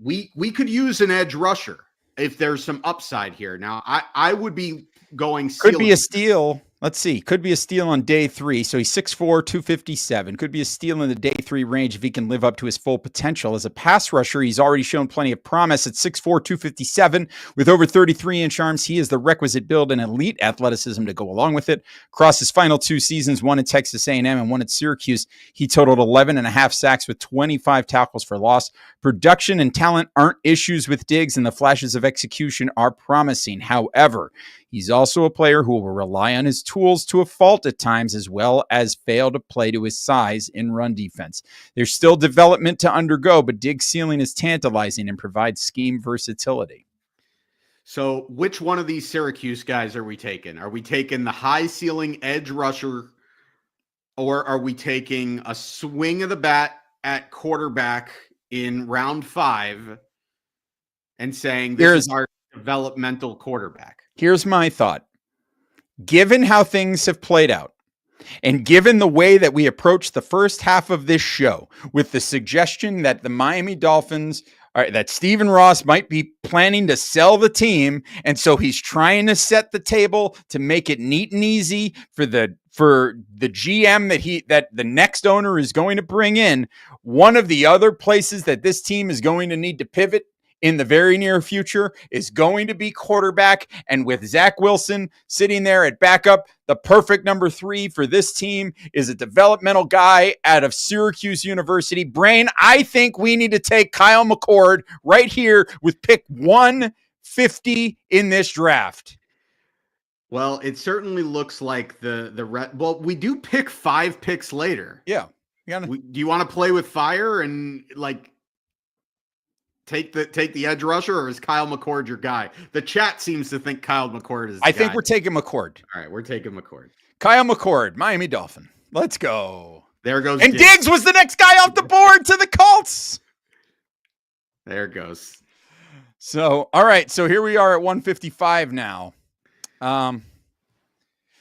We could use an edge rusher if there's some upside here. Now, I would be going. Could be a steal. Let's see. Could be a steal on day 3. So he's 6'4", 257. Could be a steal in the day 3 range if he can live up to his full potential. As a pass rusher, he's already shown plenty of promise at 6'4", 257. With over 33-inch arms, he is the requisite build and elite athleticism to go along with it. Across his final 2 seasons, one at Texas A&M and one at Syracuse, he totaled 11.5 sacks with 25 tackles for loss. Production and talent aren't issues with Diggs, and the flashes of execution are promising. However, he's also a player who will rely on his tools to a fault at times, as well as fail to play to his size in run defense. There's still development to undergo, but Diggs' ceiling is tantalizing and provides scheme versatility. So which one of these Syracuse guys are we taking? Are we taking the high ceiling edge rusher, or are we taking a swing of the bat at quarterback in round 5 and saying this is our developmental quarterback? Here's my thought. Given how things have played out, and given the way that we approached the first half of this show with the suggestion that the Miami Dolphins, that Stephen Ross might be planning to sell the team, and so he's trying to set the table to make it neat and easy for the GM that the next owner is going to bring in, one of the other places that this team is going to need to pivot in the very near future is going to be quarterback. And with Zach Wilson sitting there at backup, the perfect number 3 for this team is a developmental guy out of Syracuse University. Brain, I think we need to take Kyle McCord right here with pick 150 in this draft. Well, it certainly looks like well, we do pick 5 picks later. Yeah. Do you want to play with fire and like take the edge rusher, or is Kyle McCord your guy? The chat seems to think Kyle McCord is the guy. I think we're taking McCord. All right, we're taking McCord. Kyle McCord, Miami Dolphin. Let's go. There goes And Diggs was the next guy off the board to the Colts. There it goes. So, all right. So here we are at 155 now.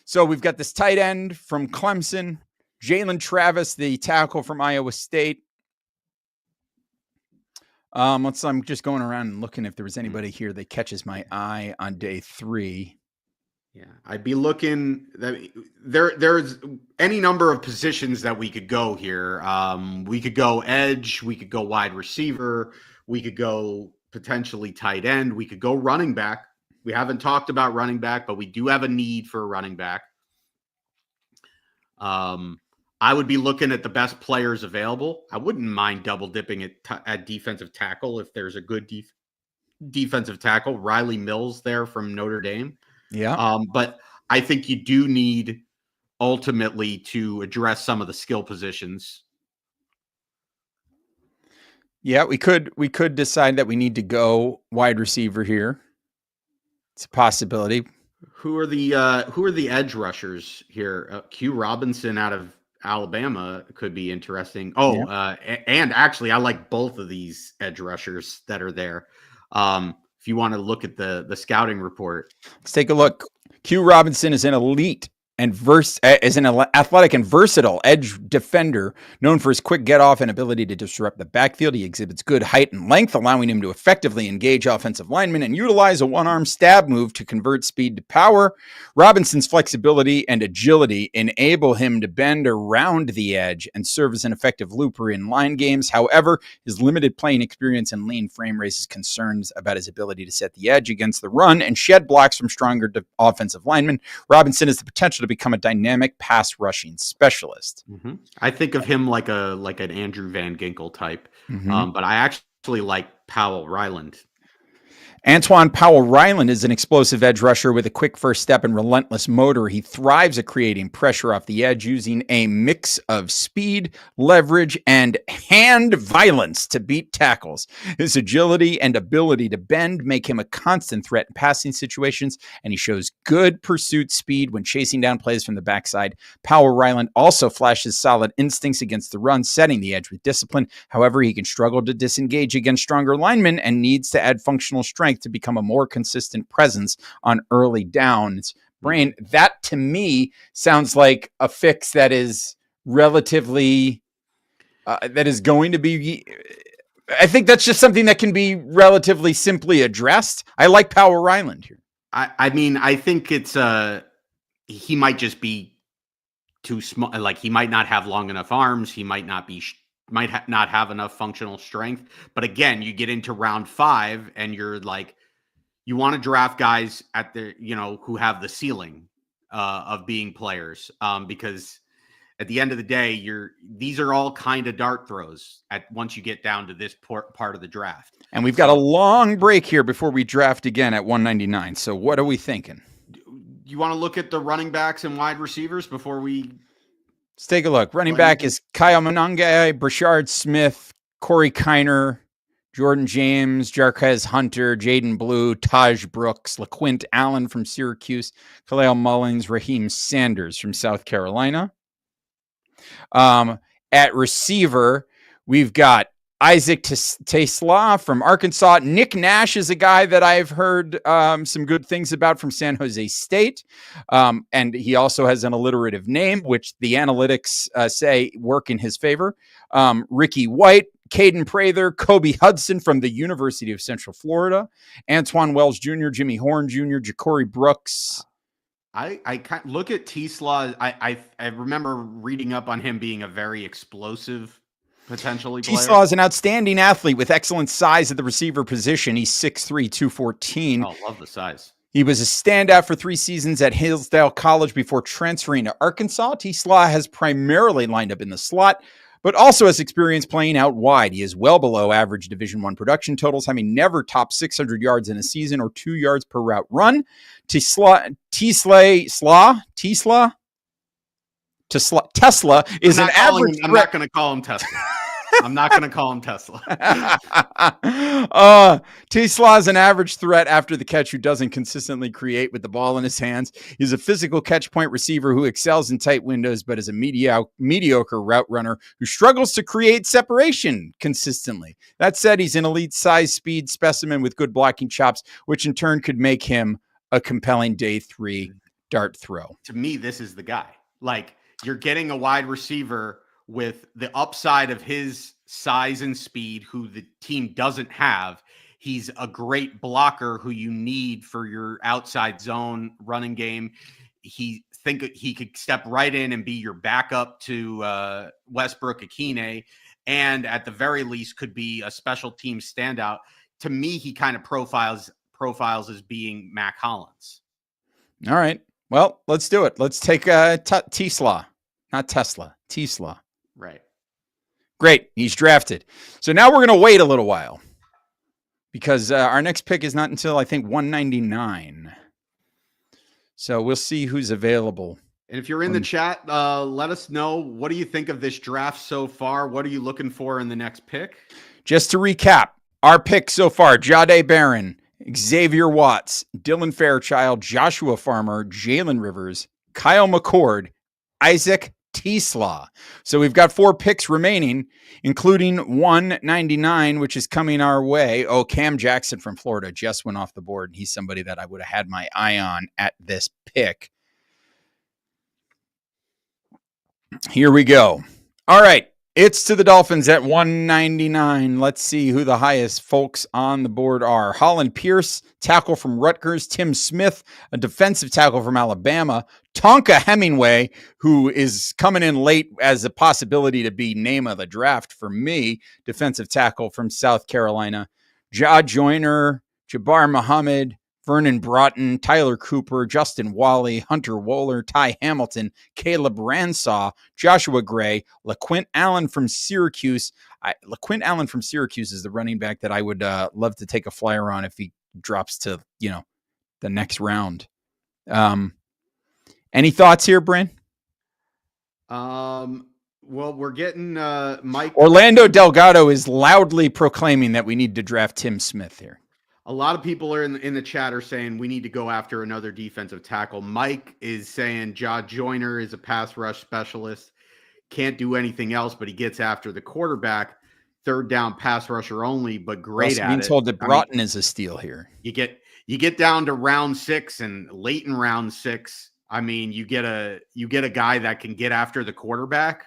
So we've got this tight end from Clemson, Jalen Travis, the tackle from Iowa State. I'm just going around and looking if there was anybody here that catches my eye on day 3. Yeah, I'd be looking. There's any number of positions that we could go here. We could go edge. We could go wide receiver. We could go potentially tight end. We could go running back. We haven't talked about running back, but we do have a need for a running back. I would be looking at the best players available. I wouldn't mind double dipping at defensive tackle if there's a good defensive tackle. Riley Mills there from Notre Dame. Yeah. But I think you do need ultimately to address some of the skill positions. Yeah, we could decide that we need to go wide receiver here. It's a possibility. Who are the edge rushers here? Q Robinson out of Alabama could be interesting. And actually, I like both of these edge rushers that are there. If you want to look at the scouting report, let's take a look. Q Robinson is an elite and is an athletic and versatile edge defender known for his quick get-off and ability to disrupt the backfield. He exhibits good height and length, allowing him to effectively engage offensive linemen and utilize a one-arm stab move to convert speed to power. Robinson's flexibility and agility enable him to bend around the edge and serve as an effective looper in line games. However, his limited playing experience and lean frame raises concerns about his ability to set the edge against the run and shed blocks from stronger offensive linemen. Robinson has the potential to become a dynamic pass rushing specialist. Mm-hmm. I think of him like an Andrew Van Ginkel type, but I actually like Powell Ryland. Antoine Powell Ryland is an explosive edge rusher with a quick first step and relentless motor. He thrives at creating pressure off the edge using a mix of speed, leverage, and hand violence to beat tackles. His agility and ability to bend make him a constant threat in passing situations, and he shows good pursuit speed when chasing down plays from the backside. Powell Ryland also flashes solid instincts against the run, setting the edge with discipline. However, he can struggle to disengage against stronger linemen and needs to add functional strength to become a more consistent presence on early downs. Brain, that to me sounds like a fix that is relatively, that is going to be, I think that's just something that can be relatively simply addressed. I like Powell Ryland here. I mean, I think it's, he might just be too small. Like he might not have long enough arms. He might not be not have enough functional strength. But again, you get into round 5 and you're like, you want to draft guys at the, who have the ceiling of being players. Because at the end of the day, these are all kind of dart throws once you get down to this part of the draft. And we've got a long break here before we draft again at 199. So what are we thinking? you want to look at the running backs and wide receivers before we? Let's take a look. Running back is Kyle Monangai, Brashard Smith, Corey Kiner, Jordan James, Jarquez Hunter, Jaden Blue, Taj Brooks, LaQuint Allen from Syracuse, Khalil Mullins, Raheem Sanders from South Carolina. At receiver, we've got Isaac Tesla from Arkansas. Nick Nash is a guy that I've heard some good things about from San Jose State. And he also has an alliterative name, which the analytics say work in his favor. Ricky White, Caden Prather, Kobe Hudson from the University of Central Florida, Antoine Wells Jr., Jimmy Horn Jr., Ja'Cory Brooks. I kind of look at T-Slaw. I remember reading up on him being a very explosive potentially player. T-Slaw is an outstanding athlete with excellent size at the receiver position. He's 6'3", 214. Oh, love the size. He was a standout for 3 seasons at Hillsdale College before transferring to Arkansas. T-Slaw has primarily lined up in the slot, but also has experience playing out wide. He is well below average Division I production totals, having never topped 600 yards in a season or 2 yards per route run. Tesla is an average. I'm not going to call him Tesla. I'm not going to call him Tesla. Tesla is an average threat after the catch who doesn't consistently create with the ball in his hands. He's a physical catch point receiver who excels in tight windows, but is a mediocre route runner who struggles to create separation consistently. That said, he's an elite size speed specimen with good blocking chops, which in turn could make him a compelling day 3 dart throw. To me, this is the guy. Like, you're getting a wide receiver with the upside of his size and speed, who the team doesn't have. He's a great blocker who you need for your outside zone running game. He could step right in and be your backup to Westbrook Akine, and at the very least could be a special team standout. To me, he kind of profiles as being Mac Hollins. All right. Well, let's do it. Let's take Tesla, not Tesla, Tesla. Right. Great. He's drafted. So now we're going to wait a little while because our next pick is not until, I think, 199. So we'll see who's available. And if you're in the chat, let us know, what do you think of this draft so far? What are you looking for in the next pick? Just to recap, our picks so far: Jahdae Barron, Xavier Watts, Dylan Fairchild, Joshua Farmer, Jalen Rivers, Kyle McCord, Isaac Tesla. So we've got 4 picks remaining, including 199, which is coming our way. Oh, Cam Jackson from Florida just went off the board. He's somebody that I would have had my eye on at this pick. Here we go. All right. It's to the Dolphins at 199. Let's see who the highest folks on the board are. Holland Pierce, tackle from Rutgers. Tim Smith, a defensive tackle from Alabama. Tonka Hemingway, who is coming in late as a possibility to be name of the draft for me, defensive tackle from South Carolina. Ja Joyner, Jabbar Muhammad, Vernon Broughton, Tyler Cooper, Justin Wally, Hunter Wohler, Ty Hamilton, Caleb Ransaw, Joshua Gray, LaQuint Allen from Syracuse. LaQuint Allen from Syracuse is the running back that I would love to take a flyer on if he drops to, the next round. Any thoughts here, Bryn? Well, we're getting Mike. Orlando Delgado is loudly proclaiming that we need to draft Tim Smith here. A lot of people are in the chat are saying we need to go after another defensive tackle. Mike is saying Ja Joyner is a pass rush specialist. Can't do anything else, but he gets after the quarterback. Third down pass rusher only, but great at it. Being told that Broughton is a steal here. You get down to round 6 and late in round 6. I mean, you get a guy that can get after the quarterback.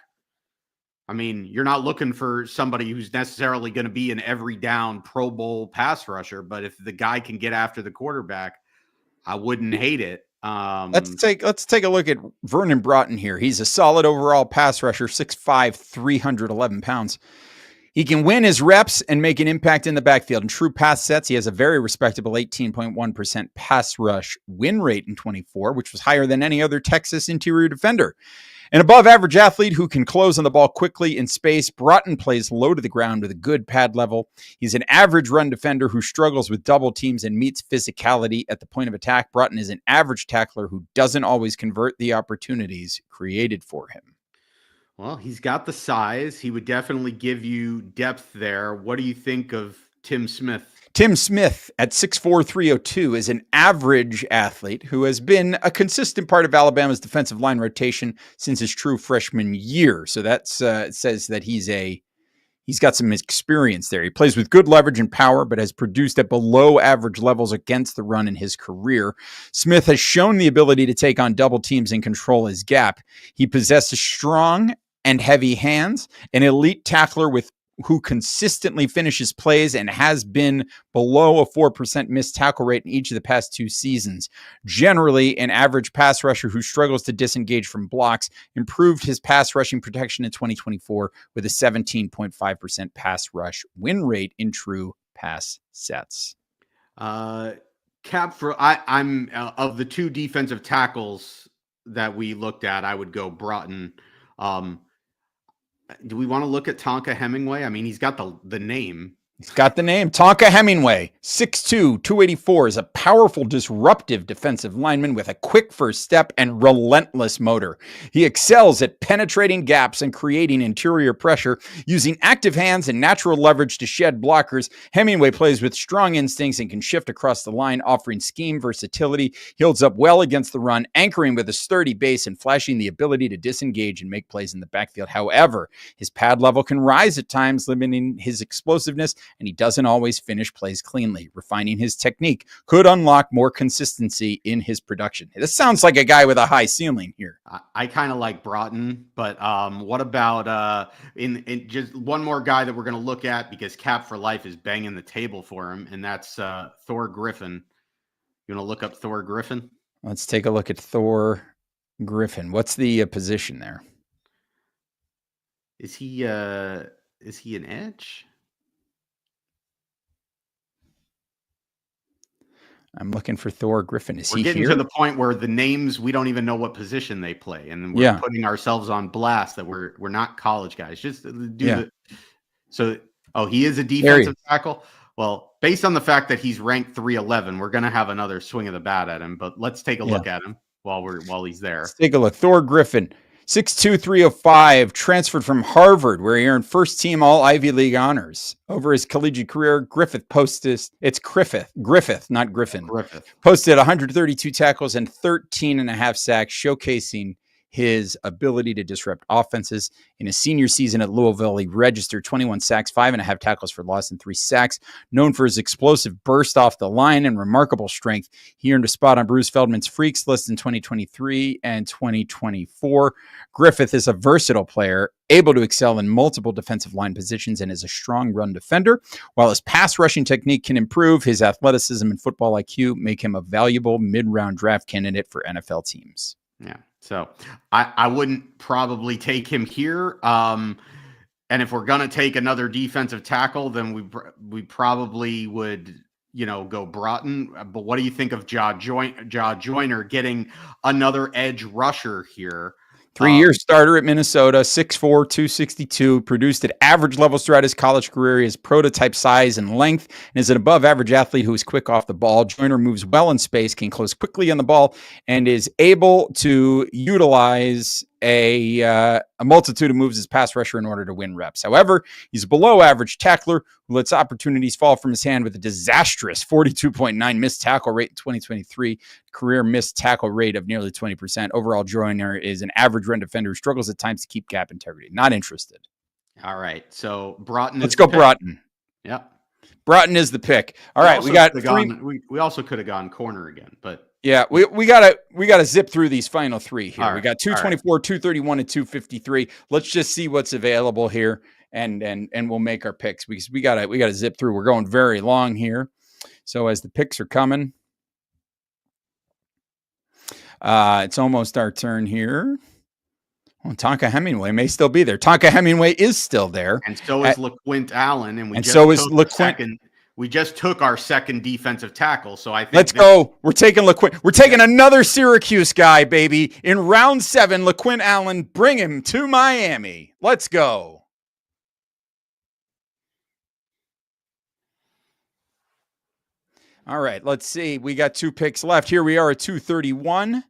I mean, you're not looking for somebody who's necessarily going to be an every down Pro Bowl pass rusher, but if the guy can get after the quarterback, I wouldn't hate it. Let's take a look at Vernon Broughton here. He's a solid overall pass rusher, 6'5", 311 pounds. He can win his reps and make an impact in the backfield. In true pass sets, he has a very respectable 18.1% pass rush win rate in 24, which was higher than any other Texas interior defender. An above-average athlete who can close on the ball quickly in space, Broughton plays low to the ground with a good pad level. He's an average run defender who struggles with double teams and meets physicality at the point of attack. Broughton is an average tackler who doesn't always convert the opportunities created for him. Well, he's got the size. He would definitely give you depth there. What do you think of Tim Smith? Tim Smith at 6'4", 302 is an average athlete who has been a consistent part of Alabama's defensive line rotation since his true freshman year. So that says that he's got some experience there. He plays with good leverage and power, but has produced at below average levels against the run in his career. Smith has shown the ability to take on double teams and control his gap. He possesses strong and heavy hands, an elite tackler who consistently finishes plays and has been below a 4% missed tackle rate in each of the past 2 seasons. Generally, an average pass rusher who struggles to disengage from blocks, improved his pass rushing protection in 2024 with a 17.5% pass rush win rate in true pass sets. Cap for I'm of the 2 defensive tackles that we looked at, I would go Broughton. Do we want to look at Tonka Hemingway? I mean, he's got the name. He's got the name. Tonka Hemingway, 6'2", 284, is a powerful, disruptive defensive lineman with a quick first step and relentless motor. He excels at penetrating gaps and creating interior pressure. Using active hands and natural leverage to shed blockers, Hemingway plays with strong instincts and can shift across the line, offering scheme versatility. He holds up well against the run, anchoring with a sturdy base and flashing the ability to disengage and make plays in the backfield. However, his pad level can rise at times, limiting his explosiveness, and he doesn't always finish plays cleanly. Refining his technique could unlock more consistency in his production. This sounds like a guy with a high ceiling here. I kind of like Broughton, but what about in just one more guy that we're going to look at, because Cap for Life is banging the table for him, and that's Thor Griffin. You want to look up Thor Griffin? Let's take a look at Thor Griffin. What's the position there? Is he an edge? I'm looking for Thor Griffin. We're getting here? To the point where the names, we don't even know what position they play, and we're putting ourselves on blast that we're not college guys. Just do he is a defensive tackle. Well, based on the fact that he's ranked 311, we're going to have another swing of the bat at him. But let's take a look at him while he's there. Let's take a look. Thor Griffin. 6'2", 305, transferred from Harvard, where he earned first-team All-Ivy League honors. Over his collegiate career, Griffith, not Griffin. Posted 132 tackles and 13.5 sacks, showcasing his ability to disrupt offenses. In his senior season at Louisville, he registered 21 sacks, 5.5 tackles for loss, and 3 sacks. Known for his explosive burst off the line and remarkable strength, he earned a spot on Bruce Feldman's Freaks list in 2023 and 2024. Griffith is a versatile player, able to excel in multiple defensive line positions, and is a strong run defender. While his pass rushing technique can improve, his athleticism and football IQ make him a valuable mid-round draft candidate for NFL teams. Yeah. So I wouldn't probably take him here. And if we're going to take another defensive tackle, then we probably would, go Broughton. But what do you think of Jaw Joyner getting another edge rusher here? 3-year starter at Minnesota, 6'4", 262, produced at average levels throughout his college career. He has prototype size and length and is an above-average athlete who is quick off the ball. Joyner moves well in space, can close quickly on the ball, and is able to utilize a multitude of moves as pass rusher in order to win reps. However, he's a below-average tackler who lets opportunities fall from his hand with a disastrous 42.9 missed tackle rate in 2023, career missed tackle rate of nearly 20%. Overall, Joyner is an average run defender who struggles at times to keep gap integrity. Not interested. All right, so Broughton. Let's go Broughton. Yep. Broughton is the pick. All right, we got three. We also could have gone corner again, but yeah, we gotta zip through these final 3 here. We got 224, 231, and 253. Let's just see what's available here, and we'll make our picks because we gotta zip through. We're going very long here, so as the picks are coming, it's almost our turn here. Well, Tonka Hemingway may still be there. Tonka Hemingway is still there. And so is LaQuint Allen. And we just took our second defensive tackle. So I think let's go. We're taking LaQuint. We're taking another Syracuse guy, baby. In round 7, LaQuint Allen, bring him to Miami. Let's go. All right, let's see. We got 2 picks left. Here we are at 231.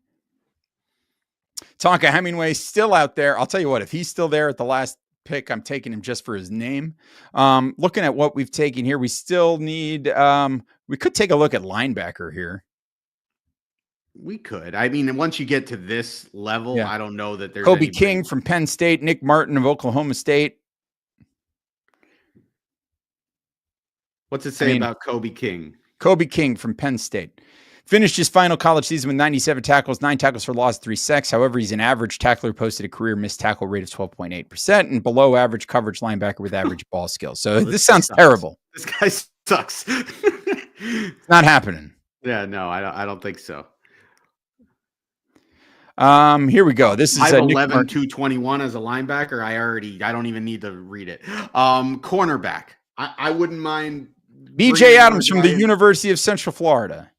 Tonka Hemingway still out there. I'll tell you what, if he's still there at the last pick, I'm taking him just for his name. Looking at what we've taken here, we still need, we could take a look at linebacker here. We could. I mean, once you get to this level, I don't know that there's Kobe King from Penn State, Nick Martin of Oklahoma State. What's it say about Kobe King? Kobe King from Penn State. Finished his final college season with 97 tackles, 9 tackles for loss, 3 sacks. However, he's an average tackler, posted a career missed tackle rate of 12.8% and below average coverage linebacker with average ball skills. So this sounds terrible. This guy sucks. It's not happening. Yeah, no, I don't think so. Here we go. This is 5'11", 221 as a linebacker. I don't even need to read it. Cornerback. I wouldn't mind. BJ Adams from the University of Central Florida.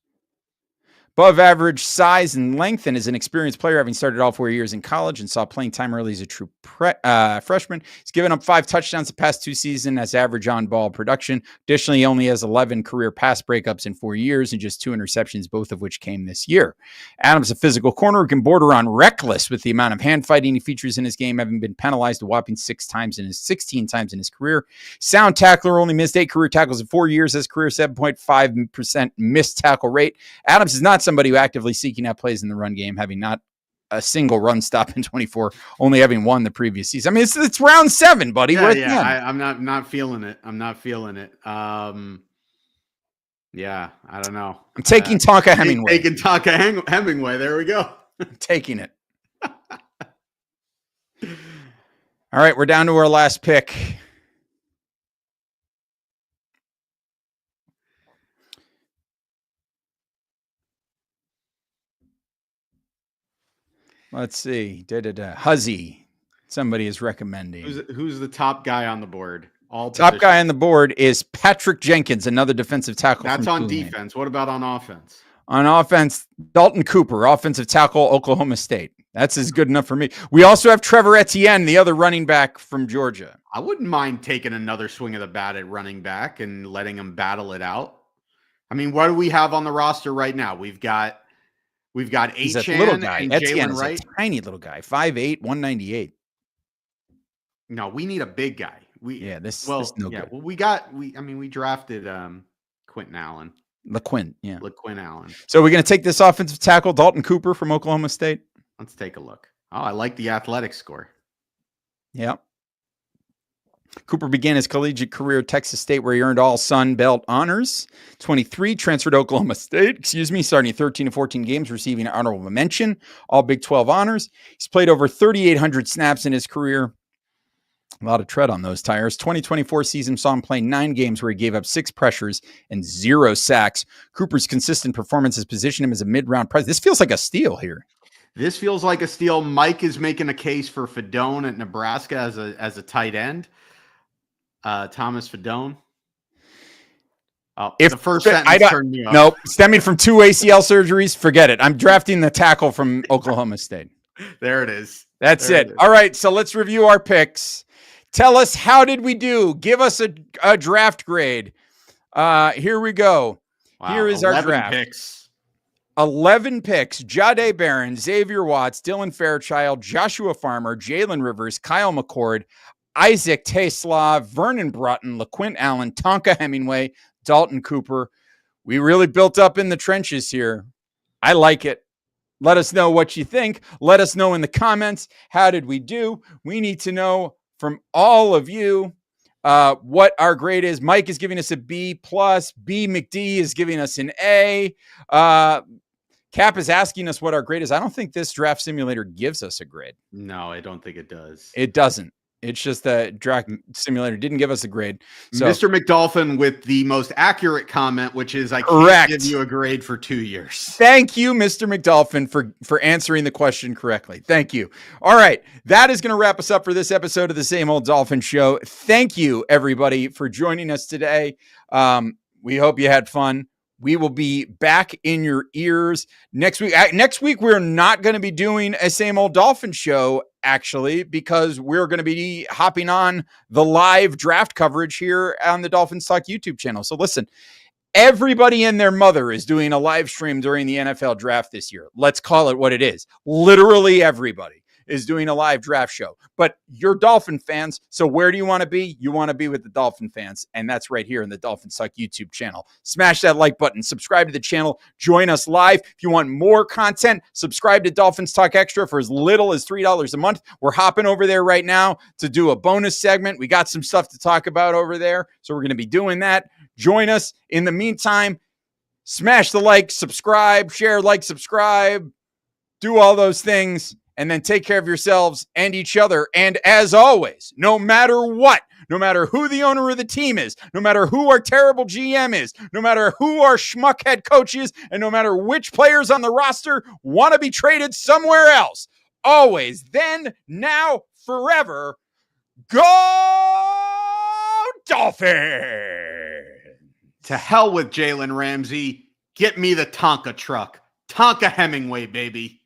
Above average size and length, and is an experienced player, having started all 4 years in college and saw playing time early as a true freshman. He's given up 5 touchdowns the past 2 seasons as average on-ball production. Additionally, he only has 11 career pass breakups in 4 years and just 2 interceptions, both of which came this year. Adams, a physical corner who can border on reckless with the amount of hand fighting he features in his game, having been penalized a whopping 16 times in his career. Sound tackler, only missed 8 career tackles in 4 years, has career 7.5% missed tackle rate. Adams is not somebody who actively seeking out plays in the run game, having not a single run stop in 24, only having won the previous season. I mean, it's round 7, buddy. I'm not feeling it. I'm not feeling it. Yeah, I don't know. I'm taking Tonka Hemingway. Taking Tonka Hemingway. There we go. I'm taking it. All right, we're down to our last pick. Let's see. Huzzy. Somebody is recommending. Who's the top guy on the board? Top guy on the board is Patrick Jenkins, another defensive tackle. That's on defense. What about on offense? On offense, Dalton Cooper, offensive tackle, Oklahoma State. That's as good enough for me. We also have Trevor Etienne, the other running back from Georgia. I wouldn't mind taking another swing of the bat at running back and letting him battle it out. I mean, what do we have on the roster right now? We've got Achane little guy. and Etienne Jalen is Wright. a tiny little guy, 5'8", 198. No, we need a big guy. This is no good. Well, we drafted Quentin Allen. LaQuint, yeah. LaQuint Allen. So we're going to take this offensive tackle, Dalton Cooper from Oklahoma State. Let's take a look. Oh, I like the athletic score. Yeah. Cooper began his collegiate career at Texas State, where he earned all Sun Belt honors. 23, transferred to Oklahoma State, starting 13 to 14 games, receiving an honorable mention, all Big 12 honors. He's played over 3,800 snaps in his career. A lot of tread on those tires. 2024 season saw him play 9 games where he gave up 6 pressures and 0 sacks. Cooper's consistent performance has positioned him as a mid-round prize. This feels like a steal here. This feels like a steal. Mike is making a case for Fedone at Nebraska as a tight end. Thomas Fedone. If the first sentence turned me off. Nope. Stemming from 2 ACL surgeries, forget it. I'm drafting the tackle from Oklahoma State. There it is. That's it. All right, so let's review our picks. Tell us, how did we do? Give us a draft grade. Here we go. Wow, here is our draft. Picks. 11 picks. Jahdae Barron, Xavier Watts, Dylan Fairchild, Joshua Farmer, Jalen Rivers, Kyle McCord, Isaac Teslav, Vernon Broughton, LaQuint Allen, Tonka Hemingway, Dalton Cooper. We really built up in the trenches here. I like it. Let us know what you think. Let us know in the comments. How did we do? We need to know from all of you what our grade is. Mike is giving us a B+. B McD is giving us an A. Cap is asking us what our grade is. I don't think this draft simulator gives us a grade. No, I don't think it does. It doesn't. It's just that Draft Simulator didn't give us a grade. So Mr. McDolphin with the most accurate comment, which is I can't Correct. give you a grade for 2 years. thank you, Mr. McDolphin, for answering the question correctly. Thank you. All right. That is going to wrap us up for this episode of the Same Old Dolphin Show. Thank you, everybody, for joining us today. We hope you had fun. We will be back in your ears next week. Next week, we're not going to be doing a Same Old Dolphin Show, actually, because we're going to be hopping on the live draft coverage here on the Dolphins Talk YouTube channel. So listen, everybody and their mother is doing a live stream during the NFL draft this year. Let's call it what it is. Literally everybody is doing a live draft show. But you're Dolphin fans, so where do you want to be? You want to be with the Dolphin fans, and that's right here in the Dolphins Talk YouTube channel. Smash that like button, subscribe to the channel, join us live. If you want more content, subscribe to Dolphins Talk Extra for as little as $3 a month. We're hopping over there right now to do a bonus segment. We got some stuff to talk about over there, so we're going to be doing that. Join us. In the meantime, smash the like, subscribe, share, like, subscribe, do all those things. And then take care of yourselves and each other. And as always, no matter what, no matter who the owner of the team is, no matter who our terrible GM is, no matter who our schmuck head coach is, and no matter which players on the roster want to be traded somewhere else, always, then, now, forever, go Dolphins! To hell with Jalen Ramsey. Get me the Tonka truck. Tonka Hemingway, baby.